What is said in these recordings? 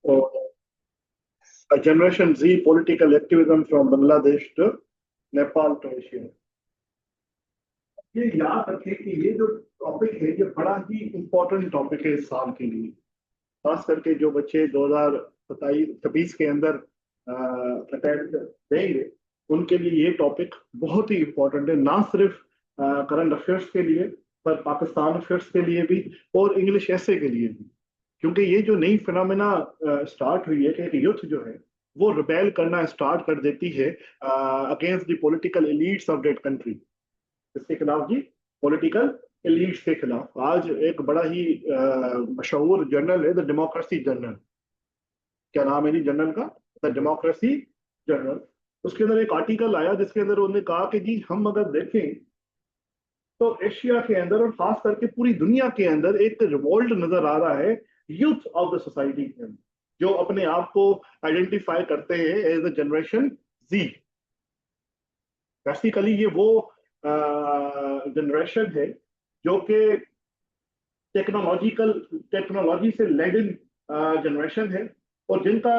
or a Generation Z political activism from Bangladesh to Nepal to Asia. ये याद रखें कि ये जो टॉपिक है ये बड़ा ही इम्पोर्टेंट टॉपिक है इस साल के लिए, खास करके जो बच्चे 2027 के अंदर अटेम्प्ट देंगे उनके लिए ये टॉपिक बहुत ही इम्पोर्टेंट है, ना सिर्फ करंट अफेयर्स के लिए पर पाकिस्तान अफेयर्स के लिए भी और इंग्लिश ऐसे के लिए भी। क्योंकि ये जो नई फिनोमेना स्टार्ट हुई है कि एक यूथ जो है वो रिबेल करना स्टार्ट कर देती है against the political elites of that country. इसके खिलाफ जी, पॉलिटिकल एलीट्स के खिलाफ आज एक बड़ा ही मशहूर जर्नल है द डेमोक्रेसी जर्नल। क्या नाम है जी जर्नल का? The democracy journal. उसके अंदर एक आर्टिकल आया जिसके अंदर उन्होंने कहा कि जी हम अगर देखें तो एशिया के अंदर और खास करके पूरी दुनिया के अंदर एक रिवोल्ट नजर आ रहा है यूथ ऑफ द सोसाइटी के अंदर, जो अपने आप को आइडेंटिफाई करते हैं as the generation Z. Basically ये वो जनरेशन है जो कि टेक्नोलॉजी से लेडन जनरेशन है और जिनका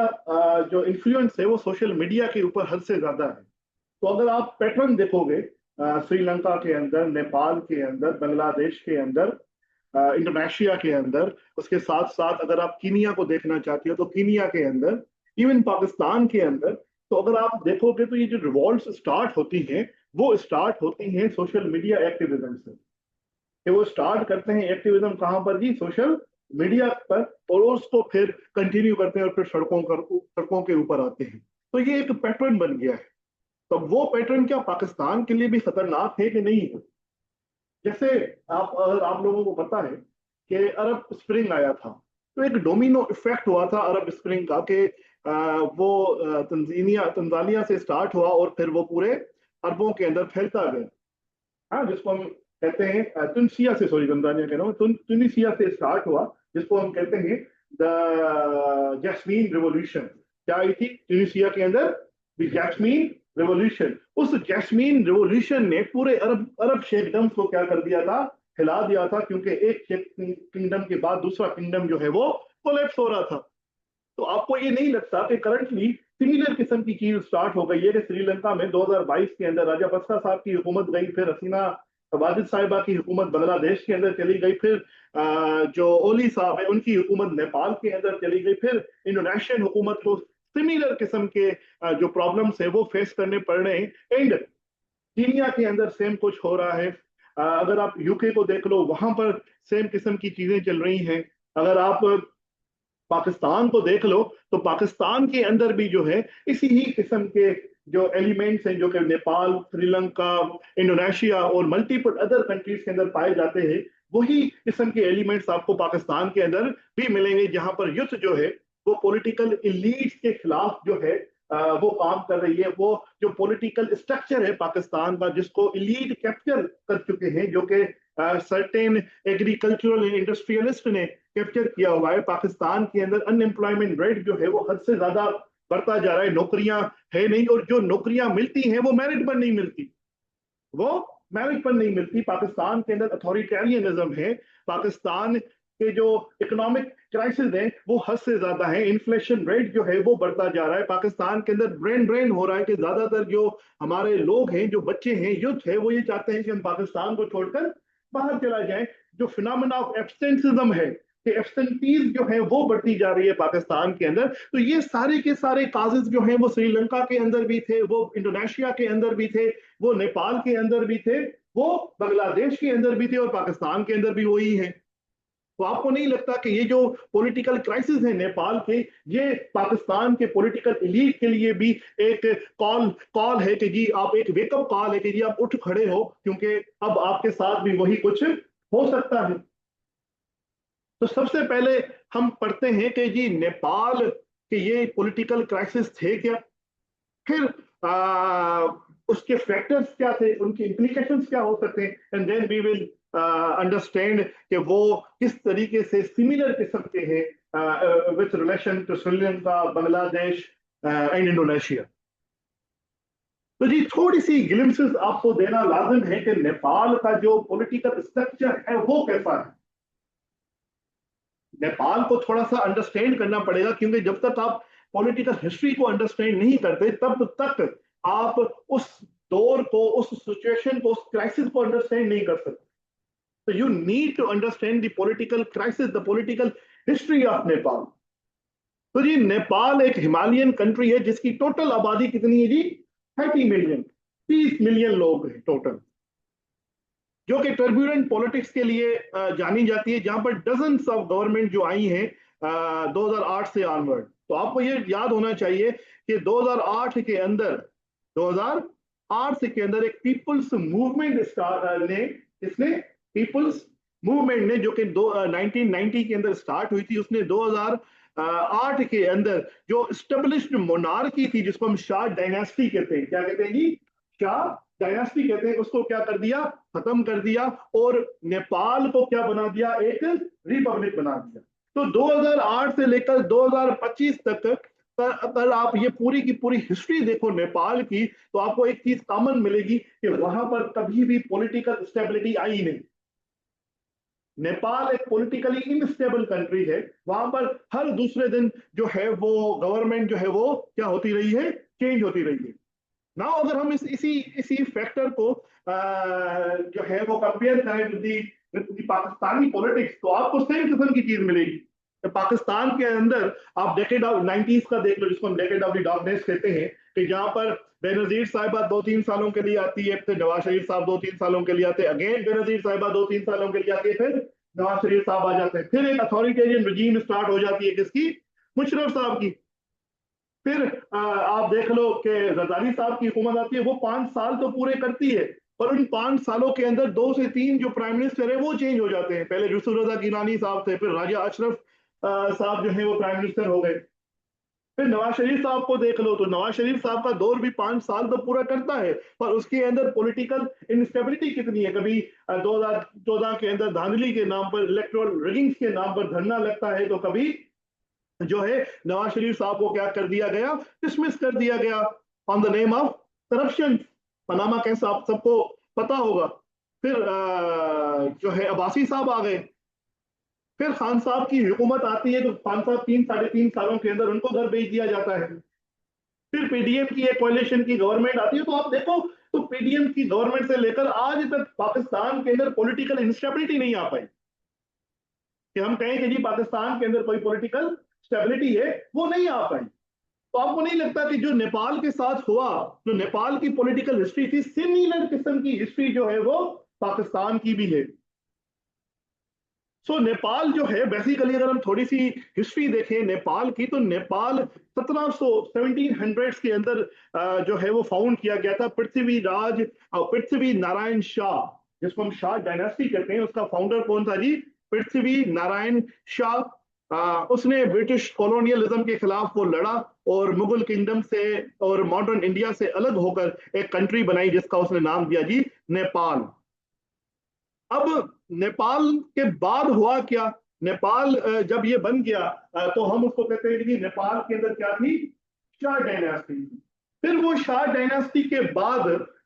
जो इन्फ्लुएंस है वो सोशल मीडिया के ऊपर हद से ज्यादा है। तो अगर आप पैटर्न देखोगे श्रीलंका के अंदर, नेपाल के अंदर, बांग्लादेश के अंदर, इंडोनेशिया के अंदर, उसके साथ साथ अगर आप कीनिया को देखना चाहते हो तो कीनिया के अंदर, इवन पाकिस्तान के अंदर, तो अगर आप देखोगे तो ये जो रिवॉल्ट्स स्टार्ट होती हैं वो स्टार्ट होती हैं सोशल मीडिया एक्टिविज्म से। कि वो स्टार्ट करते हैं एक्टिविज्म कहाँ पर जी? सोशल मीडिया पर, और उसको फिर कंटिन्यू करते हैं और फिर सड़कों के ऊपर आते हैं। तो ये एक पैटर्न बन गया है। तो वो पैटर्न क्या पाकिस्तान के लिए भी खतरनाक है कि नहीं है? जैसे आप लोगों को पता है कि अरब स्प्रिंग आया था, तो एक डोमिनो इफेक्ट हुआ था अरब स्प्रिंग का कि वो तंजानिया से स्टार्ट हुआ और फिर वो पूरे अरबों के अंदर फैलता गया। हाँ, जिसको हम कहते हैं तुनिसिया से, सॉरी तंजानिया कह रहा हूँ, तुनिसिया से स्टार्ट हुआ, जिसको हम कहते हैं द जैस्मीन रिवॉल्यूशन। क्या आई थी ट्यूनिसिया के अंदर? The jasmine revolution. उस जैस्मीन रिवॉल्यूशन ने पूरे अरब अरब शेखडम्स को क्या कर दिया था? हिला दिया था, क्योंकि एक किंगडम के बाद दूसरा किंगडम जो है वो कोलैप्स हो रहा था। तो आपको ये नहीं लगता कि करंटली सिमिलर किस्म की चीज स्टार्ट हो गई है कि श्रीलंका में 2022 के अंदर राजापक्सा साहब की हुकूमत गई, फिर हसीना वाजिद साहिबा की हुकूमत बांग्लादेश के अंदर चली गई, फिर जो ओली साहब है उनकी हुकूमत नेपाल के अंदर चली गई, फिर इंडोनेशियन हुकूमत को सिमिलर किस्म के जो प्रॉब्लम्स है वो फेस करने पड़ रहे हैं। एंड कीनिया के अंदर सेम कुछ हो रहा है। अगर आप यूके को देख लो वहां पर सेम किस्म की चीजें चल रही हैं। अगर आप पाकिस्तान को देख लो तो पाकिस्तान के अंदर भी जो है इसी ही किस्म के जो एलिमेंट्स हैं जो कि नेपाल, श्रीलंका, इंडोनेशिया और मल्टीपल अदर कंट्रीज के अंदर पाए जाते हैं, वही किस्म के एलिमेंट्स आपको पाकिस्तान के अंदर भी मिलेंगे, जहां पर युद्ध जो है वो पॉलिटिकल इलीट्स के खिलाफ जो है वो काम कर रही है। वो जो पॉलिटिकल स्ट्रक्चर है पाकिस्तान का जिसको इलीट कैप्चर कर चुके हैं, जो कि सर्टेन एग्रीकल्चरल इंडस्ट्रियलिस्ट ने कैप्चर किया हुआ है। पाकिस्तान के अंदर अनएम्प्लॉयमेंट रेट जो है वो हद से ज्यादा बढ़ता जा रहा है, नौकरियां है नहीं, और जो नौकरियां मिलती हैं वो मेरिट पर नहीं मिलती, वो मेरिट पर नहीं मिलती। पाकिस्तान के अंदर अथॉरिटेरियनिज्म है। पाकिस्तान के जो इकोनॉमिक क्राइसिस है वो हद से ज्यादा है। इन्फ्लेशन रेट जो है वो बढ़ता जा रहा है। पाकिस्तान के अंदर ब्रेन ड्रेन हो रहा है कि ज्यादातर जो हमारे लोग हैं, जो बच्चे हैं, यूथ है, वो ये चाहते हैं कि हम पाकिस्तान को छोड़कर बाहर चला जाए। जो फिनोमेना ऑफ एब्सेंटिज्म है कि एब्सेंटीज जो है वो बढ़ती जा रही है पाकिस्तान के अंदर, तो ये सारे के सारे काजेज जो हैं वो श्रीलंका के अंदर भी थे, वो इंडोनेशिया के अंदर भी थे, वो नेपाल के अंदर भी थे, वो बांग्लादेश के अंदर भी थे और पाकिस्तान के अंदर भी वही है। तो आपको नहीं लगता कि ये जो पॉलिटिकल क्राइसिस है नेपाल के, ये पाकिस्तान के पॉलिटिकल एलीट के लिए भी एक कॉल कॉल है कि जी आप, एक वेकअप कॉल है कि जी आप उठ खड़े हो, क्योंकि अब आपके साथ भी वही कुछ हो सकता है। तो सबसे पहले हम पढ़ते हैं कि जी नेपाल के ये पॉलिटिकल क्राइसिस थे क्या, फिर उसके फैक्टर्स क्या थे, उनके इम्प्लीकेशंस क्या हो सकते हैं, and then we will understand कि वो किस तरीके से सिमिलर किस्म के हैं with relation to Sri Lanka, Bangladesh and Indonesia. तो जी थोड़ी सी ग्लिम्सेस आपको देना लाजिम है कि नेपाल का जो पॉलिटिकल स्ट्रक्चर है वो कैसा है। नेपाल को थोड़ा सा अंडरस्टैंड करना पड़ेगा, क्योंकि जब तक आप पॉलिटिकल हिस्ट्री को अंडरस्टैंड नहीं करते तब तक आप उस दौर को, उस सिचुएशन को, उस क्राइसिस को अंडरस्टैंड नहीं कर सकते। तो you need to understand the political crisis, the political history of Nepal. तो जी नेपाल एक हिमालयन कंट्री है जिसकी टोटल आबादी कितनी है जी? 30 मिलियन, 30 मिलियन लोग हैं टोटल, जो कि टर्ब्यूलेंट पॉलिटिक्स के लिए जानी जाती है, जहां पर डजन्स ऑफ गवर्नमेंट जो आई हैं 2008 से ऑनवर्ड। तो आपको ये याद होना चाहिए कि 2008 के अंदर, 2008 के अंदर एक पीपल्स मूवमेंट ने, इसने पीपल्स मूवमेंट ने, जो कि 1990 के अंदर स्टार्ट हुई थी, उसने 2008 के अंदर जो स्टेब्लिश्ड मोनार्की थी, जिसको हम शाह डायनेस्टी कहते हैं, क्या कहते हैं जी? शाह डायनेस्टी कहते हैं, उसको क्या कर दिया? खत्म कर दिया, और नेपाल को क्या बना दिया? एक रिपब्लिक बना दिया। तो 2008 से लेकर 2025 तक अगर आप ये पूरी की पूरी हिस्ट्री देखो नेपाल की, तो आपको एक चीज कॉमन मिलेगी कि वहां पर कभी भी पॉलिटिकल स्टेबिलिटी आई नहीं। नेपाल एक पॉलिटिकली इनस्टेबल कंट्री है, वहां पर हर दूसरे दिन जो है वो गवर्नमेंट जो है वो क्या होती रही है? चेंज होती रही है। नाउ अगर हम इसी फैक्टर को जो है वो कंपेयर करें विद पाकिस्तानी पॉलिटिक्स, तो आपको सेम किस्म की चीज मिलेगी। तो पाकिस्तान के अंदर आप डेकेड ऑफ 90s का देख लो, जिसको हम डेकेड ऑफ द डार्कनेस कहते हैं, कि जहां पर बेनजीर साहिबा 2-3 सालों के लिए आती है, फिर नवाज शरीफ साहब 2-3 सालों के लिए आते हैं, अगेन बेनजीर साहिबा 2-3 सालों के लिए आती है, फिर नवाज शरीफ साहब आ जाते हैं, फिर एक अथॉरिटेरियन रजीम स्टार्ट हो जाती है, किसकी? मुशर्रफ साहब की। फिर आप देख लो कि रजाली साहब की हुकूमत आती है, वो 5 साल तो पूरे करती है, पर उन 5 सालों के अंदर 2 से 3 जो प्राइम मिनिस्टर है वो चेंज हो जाते हैं। पहले यूसुफ रजा गिलानी साहब थे, फिर राजा अशरफ साहब जो है वो प्राइम मिनिस्टर हो गए। फिर नवाज शरीफ साहब को देख लो, तो नवाज शरीफ साहब का दौर भी 5 साल तो पूरा करता है, पर उसके अंदर पॉलिटिकल इंस्टेबिलिटी कितनी है। कभी 2014 के अंदर धांधली के नाम पर, इलेक्टोरल रिगिंग्स के नाम पर धरना लगता है, तो कभी जो है नवाज शरीफ साहब को क्या कर दिया गया? डिसमिस कर दिया गया on the name of corruption. Panama case आप सबको पता होगा। फिर जो है अब्बासी साहब आ गए, फिर खान साहब की हुकूमत आती है, तो खान साहब 3-3.5 सालों के अंदर उनको घर भेज दिया जाता है। फिर पीडीएम की एक कोalition की गवर्नमेंट आती है, तो आप देखो, तो पीडीएम की गवर्नमेंट से लेकर आज तक पाकिस्तान के अंदर पॉलिटिकल इंस्टेबिलिटी नहीं आ पाई कि हम कहें कि जी पाकिस्तान के अंदर कोई पॉलिटिकल स्टेबिलिटी है, वो नहीं आ पाई। तो आपको नहीं लगता कि जो नेपाल के साथ हुआ, जो नेपाल की पॉलिटिकल हिस्ट्री थी, सिमिलर किस्म की हिस्ट्री जो है वो पाकिस्तान की भी है? नेपाल जो है बेसिकली, अगर हम थोड़ी सी हिस्ट्री देखें नेपाल की, तो नेपाल 1700 के अंदर जो है वो फाउंड किया गया था। पृथ्वी नारायण शाह, जिसको हम शाह डायनेस्टी कहते हैं, उसका फाउंडर कौन था जी? पृथ्वी नारायण शाह। उसने ब्रिटिश कॉलोनियलिज्म के खिलाफ वो लड़ा, और मुगल किंगडम से और मॉडर्न इंडिया से अलग होकर एक कंट्री बनाई, जिसका उसने नाम दिया जी नेपाल। अब नेपाल के बाद हुआ क्या? नेपाल जब ये बन गया, तो हम उसको कहते हैं कि नेपाल के अंदर क्या थी? शाह डायनेस्टी। फिर वो शाह डायनेस्टी के बाद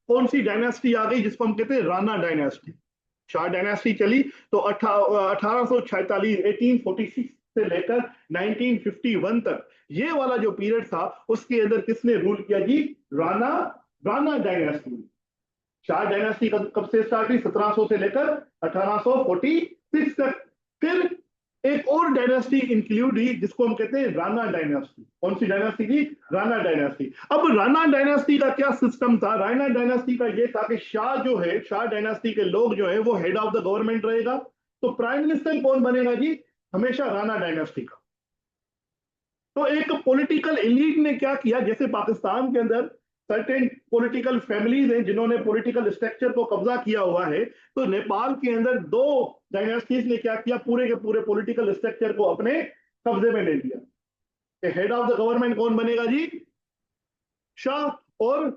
कौन सी डायनेस्टी आ गई, जिसको हम कहते हैं राणा डायनेस्टी। शाह डायनेस्टी चली तो 1846, 1846 से लेकर 1951 तक, ये वाला जो पीरियड था, उसके अंदर किसने रूल किया जी? राणा राणा डायनेस्टी। शाह डायनेस्टी कब से स्टार्ट हुई? 1700 से लेकर 1846 तक। फिर एक और डायनेस्टी इंक्लूड हुई, जिसको हम कहते हैं राणा डायनेस्टी। कौन सी डायनेस्टी थी? राणा डायनेस्टी। अब राणा डायनेस्टी का क्या सिस्टम था? राणा डायनेस्टी का ये था कि शाह जो है, शाह डायनेस्टी के लोग जो है वो हेड ऑफ द गवर्नमेंट रहेगा। तो प्राइम मिनिस्टर कौन बनेगा जी? हमेशा राणा डायनेस्टी का। तो एक पॉलिटिकल एलीट ने क्या किया, जैसे पाकिस्तान के अंदर सर्टेन पॉलिटिकल फैमिलीज हैं जिन्होंने पॉलिटिकल स्ट्रक्चर को कब्जा किया हुआ है, तो नेपाल के अंदर 2 डायनेस्टीज ने क्या किया? पूरे के पूरे पॉलिटिकल स्ट्रक्चर को अपने कब्जे में ले लिया। हेड ऑफ द गवर्नमेंट कौन बनेगा जी? शाह। और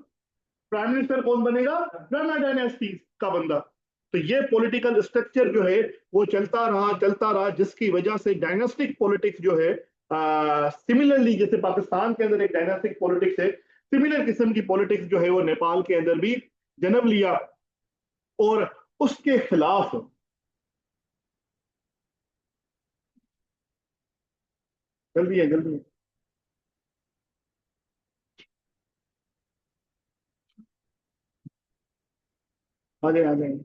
प्राइम मिनिस्टर कौन बनेगा? राणा डायनेस्टी का बंदा। तो ये पॉलिटिकल स्ट्रक्चर जो है वो चलता रहा, जिसकी वजह से डायनेस्टिक पॉलिटिक्स जो है, सिमिलरली जैसे पाकिस्तान के अंदर एक डायनेस्टिक पॉलिटिक्स है, सिमिलर किस्म की पॉलिटिक्स जो है वो नेपाल के अंदर भी जन्म लिया। और उसके खिलाफ जल्दी है, जल्दी है। आ जाए, आ जाए।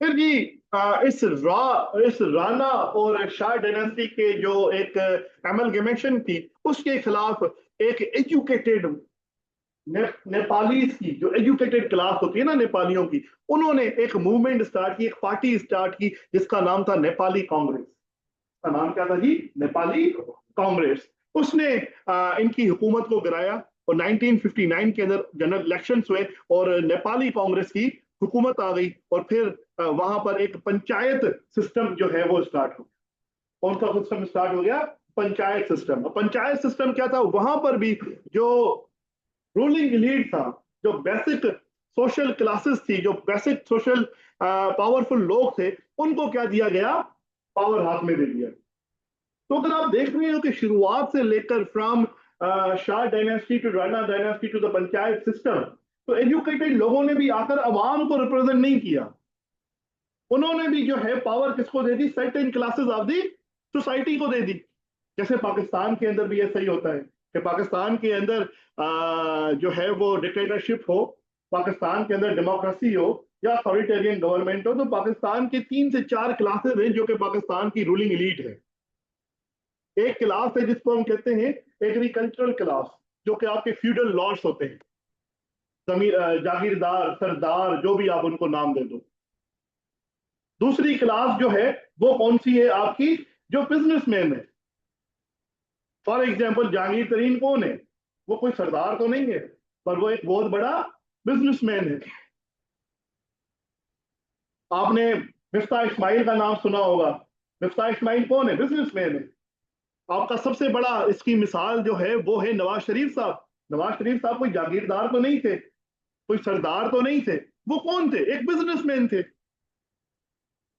फिर जी इस राणा और शाह डायनेस्टी के जो एक एमलगेमेशन थी, उसके खिलाफ एक एजुकेटेड नेपाली की जो एजुकेटेड क्लास होती है ना नेपालियों की, उन्होंने एक मूवमेंट स्टार्ट की, एक पार्टी स्टार्ट की, जिसका नाम था नेपाली कांग्रेस। का नाम क्या था जी? नेपाली कांग्रेस। उसने इनकी हुकूमत को गिराया, और 1959 के अंदर जनरल इलेक्शंस हुए और नेपाली कांग्रेस की हुकूमत आ गई, और फिर वहां पर एक पंचायत सिस्टम जो है वो स्टार्ट हो गया। कौन सा सिस्टम स्टार्ट हो गया? पंचायत सिस्टम। पंचायत सिस्टम क्या था? वहां पर भी जो रूलिंग एलीट था, जो बेसिक सोशल क्लासेस थी, जो बेसिक सोशल पावरफुल लोग थे, उनको क्या दिया गया? पावर हाथ में दे दिया। तो अगर आप देख रहे हो कि शुरुआत से लेकर from Shah dynasty to Rana dynasty to the panchayat system, तो एजुकेटेड लोगों ने भी आकर अवाम को रिप्रेजेंट नहीं किया। उन्होंने भी जो है पावर किसको दे दी? Certain classes of the society को दे दी। जैसे पाकिस्तान के अंदर भी ऐसा ही होता है कि पाकिस्तान के अंदर जो है वो डिक्टेटरशिप हो, पाकिस्तान के अंदर डेमोक्रेसी हो या अथॉरिटेरियन गवर्नमेंट हो, तो पाकिस्तान के 3 से 4 क्लासेस हैं जो कि पाकिस्तान की रूलिंग एलीट है। एक क्लास है जिसको हम कहते हैं एग्रीकल्चरल क्लास, जो कि आपके फ्यूडल लॉर्ड्स होते हैं, जमीर जागीरदार, सरदार, जो भी आप उनको नाम दे दो। दूसरी क्लास जो है वो कौन सी है आपकी? जो बिजनेसमैन है। फॉर एग्जाम्पल जहांगीर तरीन कौन है? वो कोई सरदार तो नहीं है, पर वो एक बहुत बड़ा बिजनेसमैन है। आपने मिफ्ता इस्माइल का नाम सुना होगा। मिफ्ता इस्माइल कौन है? बिजनेसमैन है। आपका सबसे बड़ा इसकी मिसाल जो है वो है नवाज शरीफ साहब। नवाज शरीफ साहब कोई जागीरदार तो नहीं थे, कोई सरदार तो नहीं थे, वो कौन थे? एक बिजनेसमैन थे।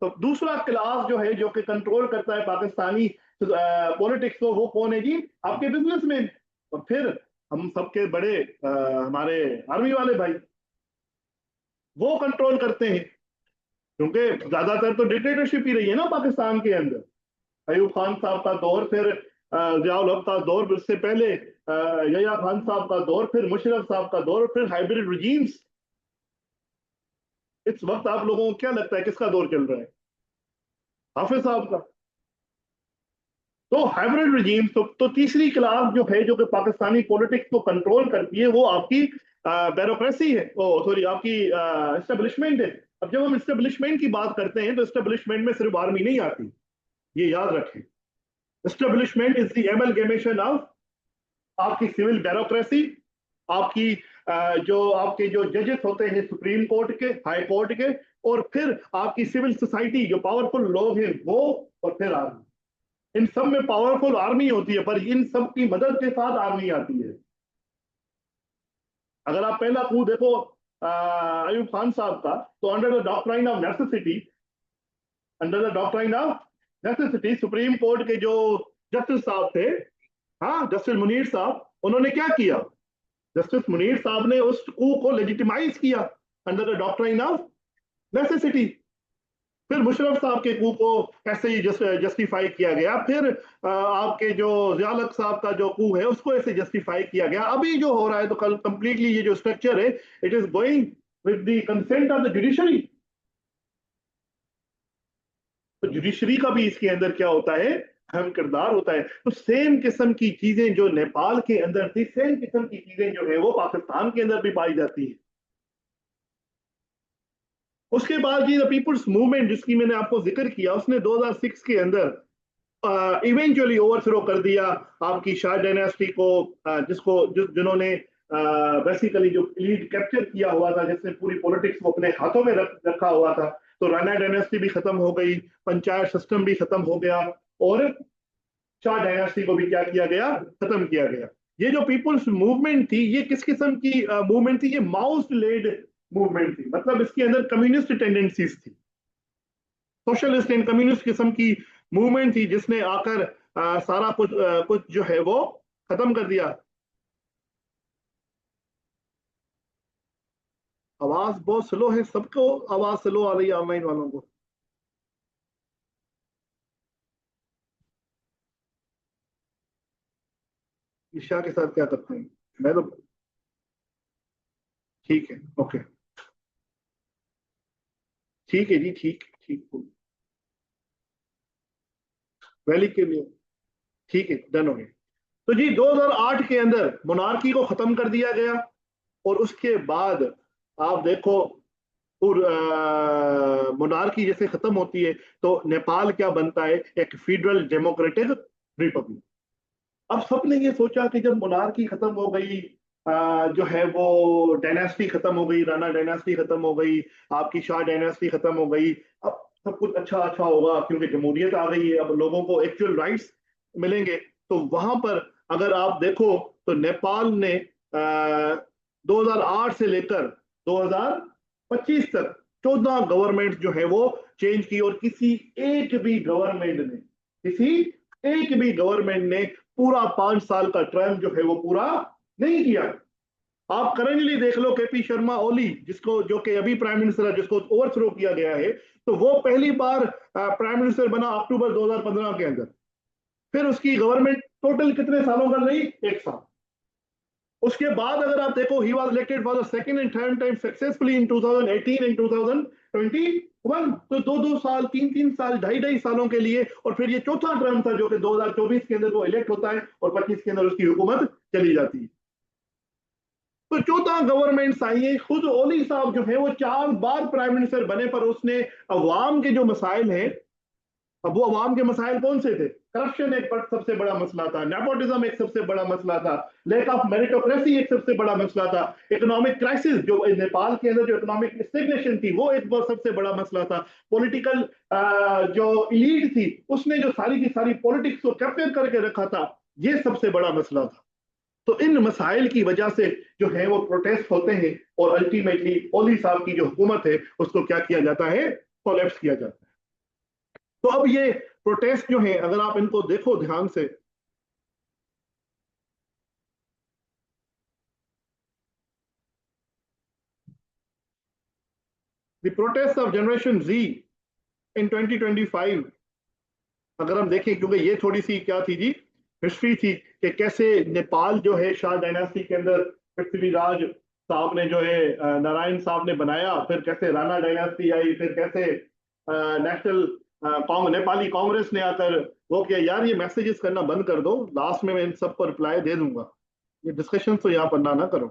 तो दूसरा क्लास जो है जो कि कंट्रोल करता है पाकिस्तानी पॉलिटिक्स को, वो कौन है जी? आपके बिजनेसमैन। और फिर हम सबके बड़े हमारे आर्मी वाले भाई, वो कंट्रोल करते हैं, क्योंकि ज्यादातर तो डिक्टेटरशिप ही रही है ना पाकिस्तान के अंदर। अयूब खान साहब का दौर, फिर जियाउल हक का दौर, उससे पहले यहया खान साहब का दौर, फिर मुशर्रफ साहब का दौर, फिर हाइब्रिड रिजीम्स। इस वक्त आप लोगों को क्या लगता है किसका दौर चल रहा है? हाफिज साहब का। तो हाइब्रिड रिजीम, तो तीसरी क्लास जो है जो कि पाकिस्तानी पॉलिटिक्स को कंट्रोल करती है, वो आपकी ब्यूरोक्रेसी है, ओ सॉरी, आपकी एस्टेब्लिशमेंट है। अब जब हम एस्टेब्लिशमेंट की बात करते हैं तो एस्टेब्लिशमेंट में सिर्फ आर्मी नहीं आती, ये याद रखें। Establishment is the amalgamation of आपकी सिविल ब्यूरोक्रेसी, आपकी जो आपके जो जजेस होते हैं सुप्रीम कोर्ट के, हाई कोर्ट के, और फिर आपकी सिविल सोसाइटी जो पावरफुल लोग हैं वो, और फिर आर्मी। इन सब में पावरफुल आर्मी होती है, पर इन सब की मदद के साथ आर्मी आती है। अगर आप पहला coup देखो अयूब खान साहब का, तो under the doctrine of necessity, under the doctrine of necessity, supreme court के जो जस्टिस साहब थे, हाँ, जस्टिस मुनीर साहब, उन्होंने क्या किया? जस्टिस मुनीर साहब ने उस coup को लेजिटिमाइज किया under the doctrine of necessity. फिर मुशर्रफ साहब के coup को ऐसे ही जस्टिफाई किया गया। फिर आपके जो जियाउल हक साहब का जो coup है उसको ऐसे जस्टिफाई किया गया। अभी जो हो रहा है तो कल कंप्लीटली ये जो स्ट्रक्चर है, it is going with the consent of the judiciary. तो जुडिशरी का भी इसके अंदर क्या होता है? अहम किरदार होता है। तो सेम किस्म की चीजें जो नेपाल के अंदर थी, सेम किस्म की चीजें जो है वो पाकिस्तान के अंदर भी पाई जाती है। उसके बाद ये पीपुल्स मूवमेंट जिसकी मैंने आपको जिक्र किया, उसने 2006 के अंदर इवेंचुअली ओवरथ्रो कर दिया आपकी शाह डायनेस्टी को, जिन्होंने बेसिकली जो लीड कैप्चर किया हुआ था, जिसने पूरी पॉलिटिक्स को अपने हाथों में रखा हुआ था। तो राणा डायनेस्टी भी खत्म हो गई, पंचायत सिस्टम भी खत्म हो गया, और शाह डायनेस्टी को भी क्या किया गया? खत्म किया गया। ये जो पीपुल्स मूवमेंट थी, ये किस किस्म की मूवमेंट थी? ये माउस लेड मूवमेंट थी, मतलब इसके अंदर कम्युनिस्ट टेंडेंसीज थी, सोशलिस्ट एंड कम्युनिस्ट किस्म की मूवमेंट थी, जिसने आकर सारा कुछ जो है वो खत्म कर दिया। आवाज बहुत स्लो है, सबको आवाज स्लो आ रही है ऑनलाइन वालों को। ईशा के साथ क्या करते हैं? मैं तो ठीक है, ओके। ठीक है जी, ठीक ठीक। वैली के लिए ठीक है, डन हो गया। तो जी 2008 के अंदर मोनार्की को खत्म कर दिया गया। और उसके बाद आप देखो, मोनार्की जैसे खत्म होती है तो नेपाल क्या बनता है? एक फेडरल डेमोक्रेटिक रिपब्लिक। अब सबने ये सोचा कि जब मोनार्की खत्म हो गई, जो है वो डायनेस्टी खत्म हो गई, राणा डायनेस्टी खत्म हो गई, आपकी शाह डायनेस्टी खत्म हो गई, अब सब कुछ अच्छा अच्छा होगा क्योंकि जमहूरियत आ गई है, अब लोगों को एक्चुअल राइट्स मिलेंगे। तो वहां पर अगर आप देखो तो नेपाल ने 2008 से लेकर 2025 तक 14 गवर्नमेंट जो है वो चेंज की, और किसी एक भी गवर्नमेंट ने पूरा 5 साल का टर्म जो है वो पूरा नहीं किया। आप करेंटली देख लो केपी शर्मा ओली, जिसको जो कि अभी प्राइम मिनिस्टर है, जिसको ओवरथ्रो किया गया है, तो वो पहली बार प्राइम मिनिस्टर बना अक्टूबर 2015 के अंदर। फिर उसकी गवर्नमेंट टोटल कितने सालों का रही? 1 साल। उसके बाद अगर आप देखो, he was elected for the second and third time successfully in 2018 and 2021। तो दो दो साल, तीन तीन साल, ढाई ढाई सालों के लिए, और फिर ये चौथा टर्म था जो कि 2024 के अंदर वो इलेक्ट होता है और 25 के अंदर उसकी हुकूमत चली जाती है। तो 14 गवर्नमेंट्स आई है। खुद ओली साहब जो है वो 4 बार प्राइम मिनिस्टर बने, पर उसने अवाम के जो मसाइल हैं, अब वो अवाम के मसाइल कौन से थे? करप्शन एक सबसे बड़ा मसला था, नेपोटिज्म एक सबसे बड़ा मसला था, लैक ऑफ मेरिटोक्रेसी एक सबसे बड़ा मसला था, इकोनॉमिक क्राइसिस जो नेपाल के अंदर जो इकोनॉमिक स्टेग्नेशन थी वो एक बहुत सबसे बड़ा मसला था, पॉलिटिकल जो इलीट थी उसने जो सारी की सारी पॉलिटिक्स को कैप्चर करके रखा था, ये सबसे बड़ा मसला था। तो इन मसाइल की वजह से जो है वो प्रोटेस्ट होते हैं, और अल्टीमेटली ओली साहब की जो हुकूमत है उसको क्या किया जाता है? कोलैप्स किया जाता है। तो अब ये प्रोटेस्ट जो है, अगर आप इनको देखो ध्यान से, द प्रोटेस्ट ऑफ जनरेशन जी इन 2025, अगर हम देखें, क्योंकि ये थोड़ी सी क्या थी जी, हिस्ट्री थी कि कैसे नेपाल जो है शाह डायनास्टी के अंदर पृथ्वीराज साहब ने जो है नारायण साहब ने बनाया, फिर कैसे राणा डायनास्टी आई, फिर कैसे नेशनल नेपाली कांग्रेस ने आकर वो किया। यार ये मैसेजेस करना बंद कर दो, लास्ट में मैं इन सब पर रिप्लाई दे दूंगा, ये डिस्कशन तो यहाँ पर ना करो,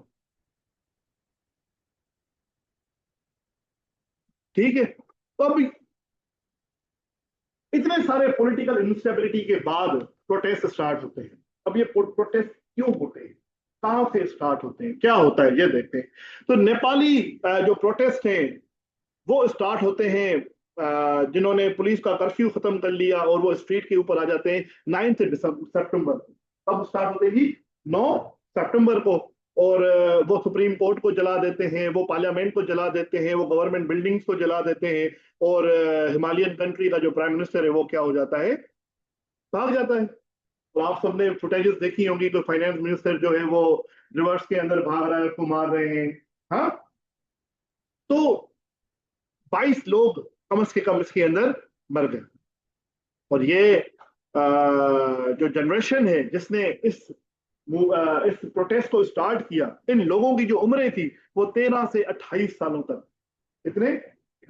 ठीक है? तो अब इतने सारे पॉलिटिकल इंस्टेबिलिटी के बाद प्रोटेस्ट स्टार्ट होते हैं। अब ये प्रोटेस्ट क्यों होते हैं, कहां से स्टार्ट होते हैं, क्या होता है, ये देखते हैं। तो नेपाली जो प्रोटेस्ट हैं वो स्टार्ट होते हैं, जिन्होंने पुलिस का कर्फ्यू खत्म कर लिया और वो स्ट्रीट के ऊपर आ जाते हैं 9 सितंबर। कब स्टार्ट होते हैं जी? 9 सितंबर को। और वो सुप्रीम कोर्ट को जला देते हैं, वो पार्लियामेंट को जला देते हैं, वो गवर्नमेंट बिल्डिंग्स को जला देते हैं, और हिमालयन कंट्री का जो प्राइम मिनिस्टर है वो क्या हो जाता है? भाग जाता है। तो आप सबने फुटेजेस देखी होंगी तो फाइनेंस मिनिस्टर जो है वो रिवर्स के अंदर भाग रहा है, उसको मार रहे हैं। हाँ, तो 22 लोग कम से कम इसके अंदर मर गए। और ये जो जनरेशन है जिसने इस प्रोटेस्ट को स्टार्ट किया, इन लोगों की जो उम्रें थी वो 13 से 28 सालों तक, कितने?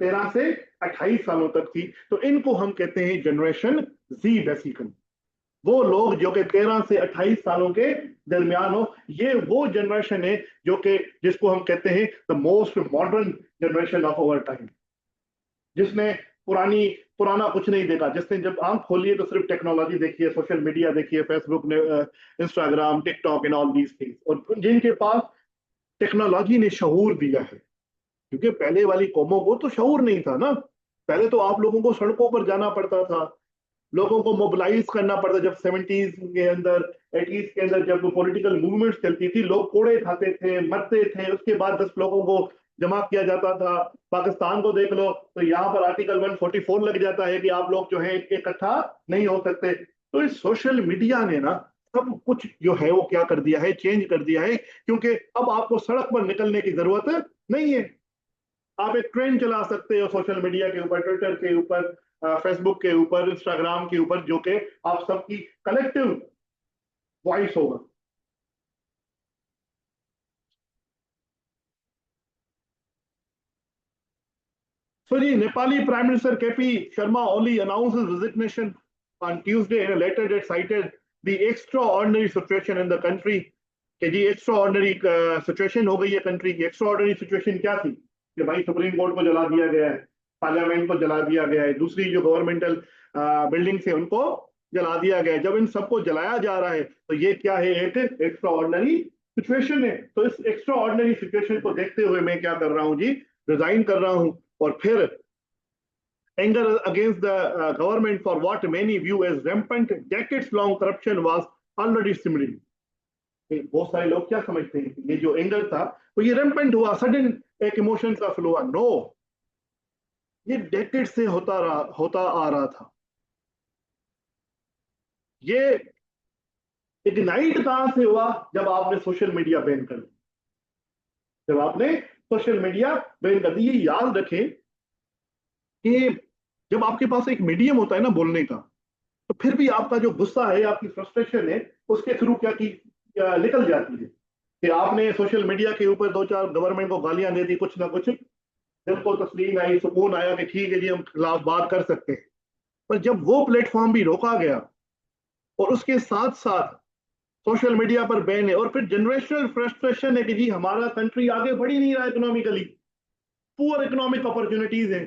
13 से 28 सालों तक थी। तो इनको हम कहते हैं जनरेशन जी बेसिकली। वो लोग जो कि 13 से 28 सालों के दरमियान हो, ये वो जनरेशन है जो कि जिसको हम कहते हैं the most modern generation of our time, जिसने पुरानी पुराना कुछ नहीं देखा, जिसने जब आंख खोली है तो सिर्फ टेक्नोलॉजी देखी है, सोशल मीडिया देखी है, फेसबुक ने, Instagram, TikTok and all these things, और जिनके पास टेक्नोलॉजी ने शऊर दिया है। क्योंकि पहले वाली कौमों को तो शऊर नहीं था ना। पहले तो आप लोगों को सड़कों पर जाना पड़ता था, लोगों को मोबिलाइज करना पड़ता। जब 70s के अंदर, 80s के अंदर जब पॉलिटिकल मूवमेंट्स चलती थी, लोग कोड़े खाते थे, मरते थे, उसके बाद 10 लोगों को जमा किया जाता था। पाकिस्तान को देख लो तो यहाँ पर आर्टिकल 144 लग जाता है कि आप लोग जो है इकट्ठा नहीं हो सकते। तो इस सोशल मीडिया ने ना सब कुछ जो है वो क्या कर दिया है, चेंज कर दिया है, क्योंकि अब आपको सड़क पर निकलने की जरूरत नहीं है। आप एक ट्रेंड चला सकते हो सोशल मीडिया के ऊपर, ट्विटर के ऊपर, फेसबुक के ऊपर, इंस्टाग्राम के ऊपर, जो कि आप सबकी कलेक्टिव वॉइस होगा। So the Nepali Prime Minister KP Sharma Oli announced his resignation on Tuesday in a letter that cited the extraordinary situation in the country. कि जी एक्स्ट्राऑर्डिनरी सिचुएशन हो गई है कंट्री की। एक्स्ट्राऑर्डिनरी सिचुएशन क्या थी कि भाई सुप्रीम कोर्ट को जला दिया गया है, पार्लियामेंट को जला दिया गया है, दूसरी जो गवर्नमेंटल बिल्डिंग थे उनको जला दिया गया है। जब इन सबको जलाया जा रहा है तो ये क्या है, एक एक्स्ट्राऑर्डिनरी सिचुएशन है। तो इस एक्स्ट्राऑर्डिनरी सिचुएशन को देखते हुए मैं क्या कर रहा हूँ जी, रिजाइन कर रहा हूँ। और फिर anger against the government for what many view as rampant decades long corruption was already simmering। बहुत सारे लोग क्या समझते हैं ये जो एंगर था तो ये रैम्पेंट हुआ, सडन एक इमोशन का फ्लो हुआ। नो, ये डेकेड से होता आ रहा था। ये इग्नाइट कहां से हुआ, जब आपने सोशल मीडिया बैन कर दिया। जब आपने सोशल मीडिया बैन कर दी। ये याद रखें कि जब आपके पास एक मीडियम होता है ना बोलने का, तो फिर भी आपका जो गुस्सा है, आपकी फ्रस्ट्रेशन है, उसके थ्रू क्या की निकल जाती है कि आपने सोशल मीडिया के ऊपर दो चार गवर्नमेंट को गालियां दे दी, कुछ ना कुछ दिल को तस्लीम आई, सुकून आया कि ठीक है जी हम खिलाफ बात कर सकते हैं। पर जब वो प्लेटफॉर्म भी रोका गया और उसके साथ साथ सोशल मीडिया पर बैन है, और फिर जनरेशनल फ्रस्ट्रेशन है कि जी हमारा कंट्री आगे बढ़ ही नहीं रहा इकोनॉमिकली, पुअर इकोनॉमिक अपॉर्चुनिटीज है।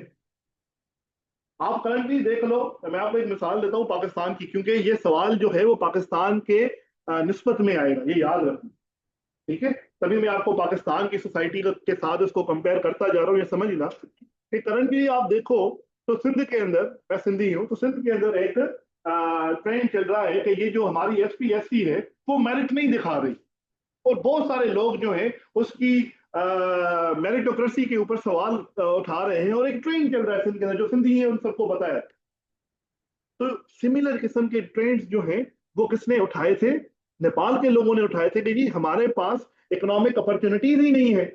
आप करंटली देख लो, मैं आपको एक मिसाल देता हूं पाकिस्तान की, क्योंकि ये सवाल जो है वो पाकिस्तान के निस्बत में आएगा, ये याद रखना, ठीक है। तभी मैं आपको पाकिस्तान की सोसाइटी के साथ इसको कंपेयर करता जा रहा हूँ, ये समझना कि करंटली आप देखो तो सिंध के अंदर, मैं सिंधी हूँ, तो सिंध के अंदर एक ट्रेंड चल रहा है कि ये जो हमारी एसपी एससी है वो मेरिट नहीं दिखा रही, और बहुत सारे लोग जो है उसकी मेरिटोक्रेसी के ऊपर सवाल उठा रहे हैं, और एक ट्रेंड चल रहा है सिंध के अंदर, जो सिंधी है उन सबको बताया। तो सिमिलर किस्म के ट्रेंड्स जो हैं वो किसने उठाए थे, नेपाल के लोगों ने उठाए थे कि जी हमारे पास इकोनॉमिक अपॉर्चुनिटीज ही नहीं है।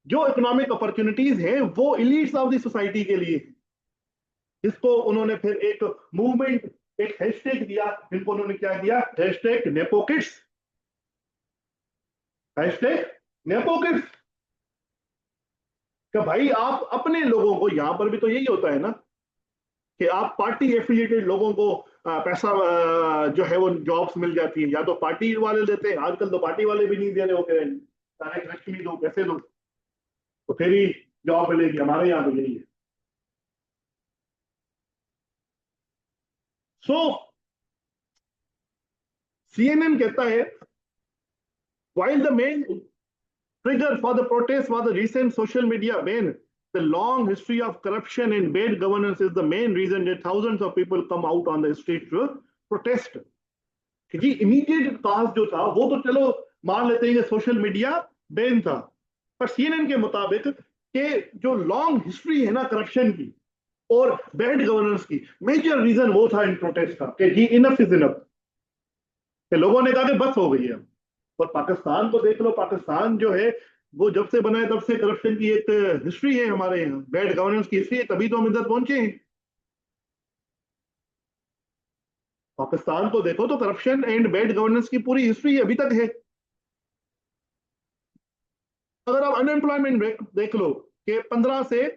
जो इकोनॉमिक अपॉर्चुनिटीज हैं वो इलीट्स ऑफ द सोसाइटी के लिए है, जिसको उन्होंने फिर एक मूवमेंट, एक हैशटैग दिया, जिनको उन्होंने क्या दिया, हैशटैग नेपोकिट्स, हैशटैग नेपोकिट्स। कि भाई आप अपने लोगों को, यहां पर भी तो यही होता है ना कि आप पार्टी एफिलिएटेड लोगों को पैसा जो है वो जॉब्स मिल जाती है, या तो पार्टी वाले देते हैं, आजकल तो पार्टी वाले भी नहीं दे रहे हो, कह रहे हैं सारे लक्ष्मी दो, पैसे दो तो फिर ही जॉब मिलेगी। हमारे यहाँ तो यही है। सो सीएनएन कहता है, while the main trigger for the protest was the recent social media ban, the long history of corruption and bad governance is the main reason that thousands of people come out on the street to protest। कि जी immediate काज जो था वो तो चलो मान लेते हैं कि सोशल मीडिया बैन था, पर सीएनएन के मुताबिक कि जो लॉन्ग हिस्ट्री है ना करप्शन की और बैड गवर्नेंस की, मेजर रीजन वो था इन प्रोटेस्ट का कि जी इनफ इज इनफ, कि लोगों ने कहा कि बस हो गई है। और पाकिस्तान को देख लो, पाकिस्तान जो है वो जब से बना है तब से करप्शन की एक हिस्ट्री है, हमारे यहाँ बैड गवर्नेंस की हिस्ट्री है, तभी तो हम इधर पहुंचे हैं। पाकिस्तान को देखो तो करप्शन एंड बैड गवर्नेंस की पूरी हिस्ट्री अभी तक है। अगर आप अनएम्प्लॉयमेंट देख लो कि 15 से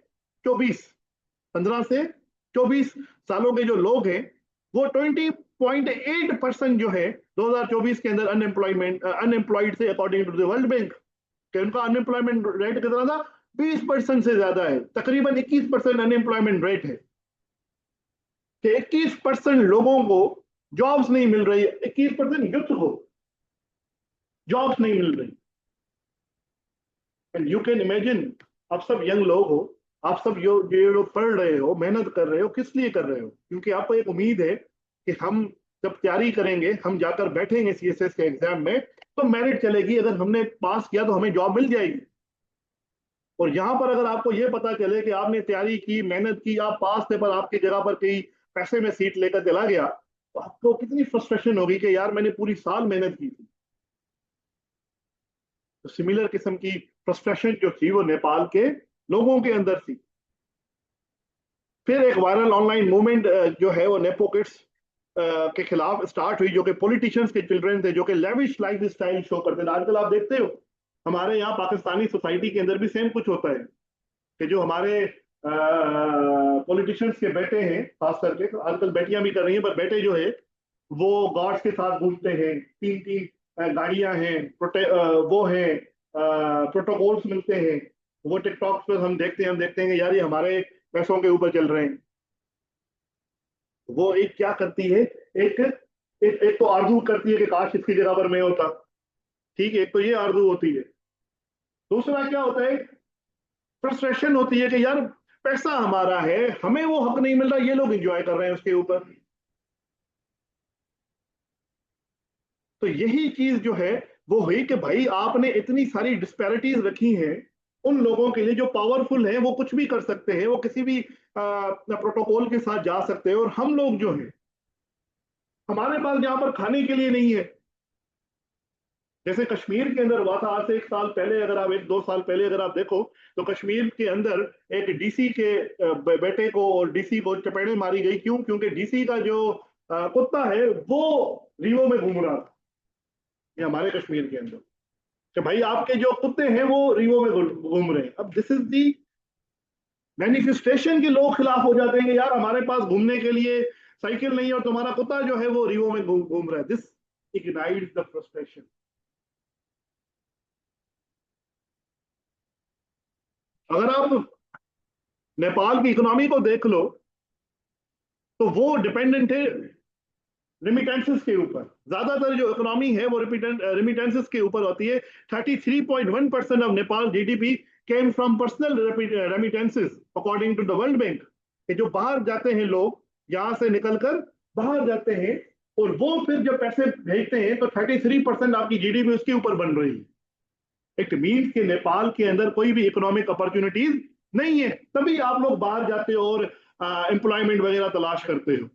24 सालों के जो लोग हैं वो 20.8% जो है 2024 के अंदर अनएम्प्लॉयड से, according to the World Bank, कि उनका अनएम्प्लॉयमेंट रेट कितना था, 20% से ज्यादा है, तकरीबन 21% अनएम्प्लॉयमेंट रेट है। कि 21% लोगों को जॉब्स नहीं मिल रही, 21% यूथ को जॉब्स नहीं मिल रही। एंड यू कैन इमेजिन, आप सब यंग लोग हो, आप सब ये लोग पढ़ रहे हो, मेहनत कर रहे हो, किस लिए कर रहे हो, क्योंकि आपको एक उम्मीद है कि हम जब तैयारी करेंगे, हम जाकर बैठेंगे सीएसएस के एग्जाम में तो मेरिट चलेगी, अगर हमने पास किया तो हमें जॉब मिल जाएगी। और यहाँ पर अगर आपको ये पता चले कि आपने तैयारी की, मेहनत की, आप पास थे, पर आपकी जगह पर कहीं पैसे में सीट लेकर चला गया, तो आपको कितनी फ्रस्ट्रेशन होगी कि यार मैंने पूरी साल मेहनत की थी। तो सिमिलर किस्म की फ्रस्ट्रेशन जो थी वो नेपाल के लोगों के अंदर थी। फिर एक वायरल ऑनलाइन मूवमेंट जो है वो नेपो किड्स के खिलाफ स्टार्ट हुई, जो कि पॉलिटिशियंस के चिल्ड्रन थे, जो कि लेविश लाइफ स्टाइल शो करते थे। आजकल आप देखते हो हमारे यहाँ पाकिस्तानी सोसाइटी के अंदर भी सेम कुछ होता है कि जो हमारे पॉलिटिशियंस के बेटे हैं, खास करके तो आजकल बेटियां भी कर रही हैं, पर बेटे जो है वो गॉड्स के साथ घूमते हैं, तीन तीन गाड़ियां हैं, वो हैं, प्रोटोकॉल्स मिलते हैं। वो टिकटॉक पर हम देखते हैं कि यार ये हमारे पैसों के ऊपर चल रहे हैं। वो एक क्या करती है, एक एक तो आरजू करती है कि काश इसकी जगह पर मैं होता। ठीक है, एक तो ये आरजू होती है। दूसरा क्या होता है, फ्रस्ट्रेशन होती है कि यार पैसा हमारा है, हमें वो हक नहीं मिल रहा, ये लोग एंजॉय कर रहे हैं उसके ऊपर। तो यही चीज जो है वो हुई कि भाई आपने इतनी सारी डिस्पैरिटीज रखी हैं। उन लोगों के लिए जो पावरफुल हैं वो कुछ भी कर सकते हैं, वो किसी भी प्रोटोकॉल के साथ जा सकते हैं, और हम लोग जो हैं हमारे पास यहाँ पर खाने के लिए नहीं है। जैसे कश्मीर के अंदर हुआ था आज से एक साल पहले, अगर आप एक दो साल पहले अगर आप देखो, तो कश्मीर के अंदर एक डीसी के बेटे को और डीसी को चपेड़े मारी गई। क्यों? क्योंकि डीसी का जो कुत्ता है वो रिवो में घूम रहा था। ये हमारे कश्मीर के अंदर कि भाई आपके जो कुत्ते हैं वो रिवो में घूम रहे हैं। अब दिस इज दी मैनिफेस्टेशन के लोग खिलाफ हो जाते हैं कि यार हमारे पास घूमने के लिए साइकिल नहीं है और तुम्हारा कुत्ता जो है वो रिवो में घूम रहा है। This ignites the frustration. अगर आप नेपाल की इकोनॉमी को देख लो तो वो डिपेंडेंट है रिमिटेंसेस के ऊपर। ज्यादातर जो इकोनॉमी है वो रिमिटेंसेस के ऊपर होती है। 33.1% of Nepal GDP came from personal remittances according to the World Bank. कि जो बाहर जाते हैं लोग, यहाँ से निकलकर बाहर जाते हैं, और वो फिर जब पैसे भेजते हैं तो 33% आपकी जीडीपी उसके ऊपर बन रही है। इट मीन्स कि नेपाल के अंदर कोई भी इकोनॉमिक अपॉर्चुनिटीज नहीं है, तभी आप लोग बाहर जाते हो और एम्प्लॉयमेंट वगैरह तलाश करते हो।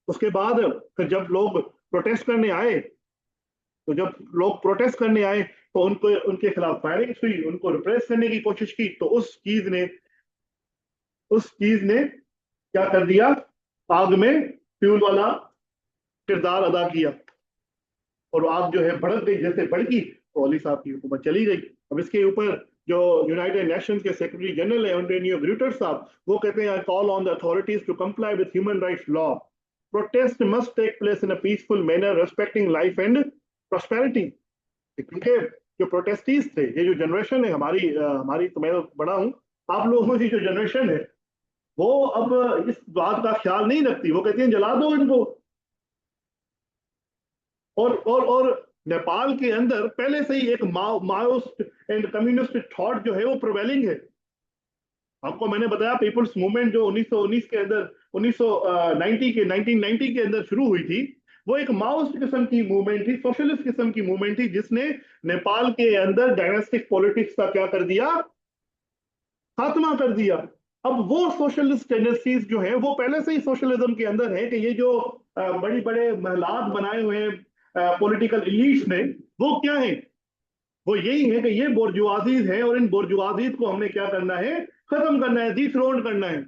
उसके बाद फिर जब लोग प्रोटेस्ट करने आए, तो जब लोग प्रोटेस्ट करने आए तो उनको उनके खिलाफ फायरिंग हुई, उनको रिप्रेस करने की कोशिश की। तो उस चीज ने क्या कर दिया, आग में फ्यूल वाला किरदार अदा किया, और आग जो है भड़क गई। जैसे भड़की तो अली साहब की हुकूमत चली गई। अब इसके ऊपर जो यूनाइटेड नेशंस के सेक्रेटरी जनरल है एंटोनियो ग्यूटर्स साहब, वो कहते हैं call on the authorities to comply with human rights law. Protest must take place in a peaceful manner respecting life and prosperity. क्योंकि जो प्रोटेस्टीज थे, ये जो जनरेशन है हमारी तो मैं तो बड़ा हूं, आप लोगों की जो जनरेशन है वो अब इस बात का ख्याल नहीं रखती। वो कहती है जला दो इनको। और नेपाल के अंदर पहले से ही एक माओइस्ट एंड कम्युनिस्ट थॉट जो है वो प्रिवेलिंग है। आपको मैंने बताया पीपुल्स मूवमेंट जो 1919 के अंदर 1990 के 1990 के अंदर शुरू हुई थी, वो एक माओइस्ट किस्म की मूवमेंट थी, सोशलिस्ट किस्म की मूवमेंट थी, जिसने नेपाल के अंदर डायनेस्टिक पॉलिटिक्स का क्या कर दिया, खात्मा कर दिया। अब वो सोशलिस्ट टेंडेंसीज जो है वो पहले से ही सोशलिज्म के अंदर है कि ये जो बड़ी बड़े महलात बनाए हुए पॉलिटिकल इलीट्स ने, वो क्या है, वो यही है कि ये बोर्जुआजीज है, और इन बोर्जुआजीज को हमने क्या करना है, खत्म करना है, डिथ्रोन करना है।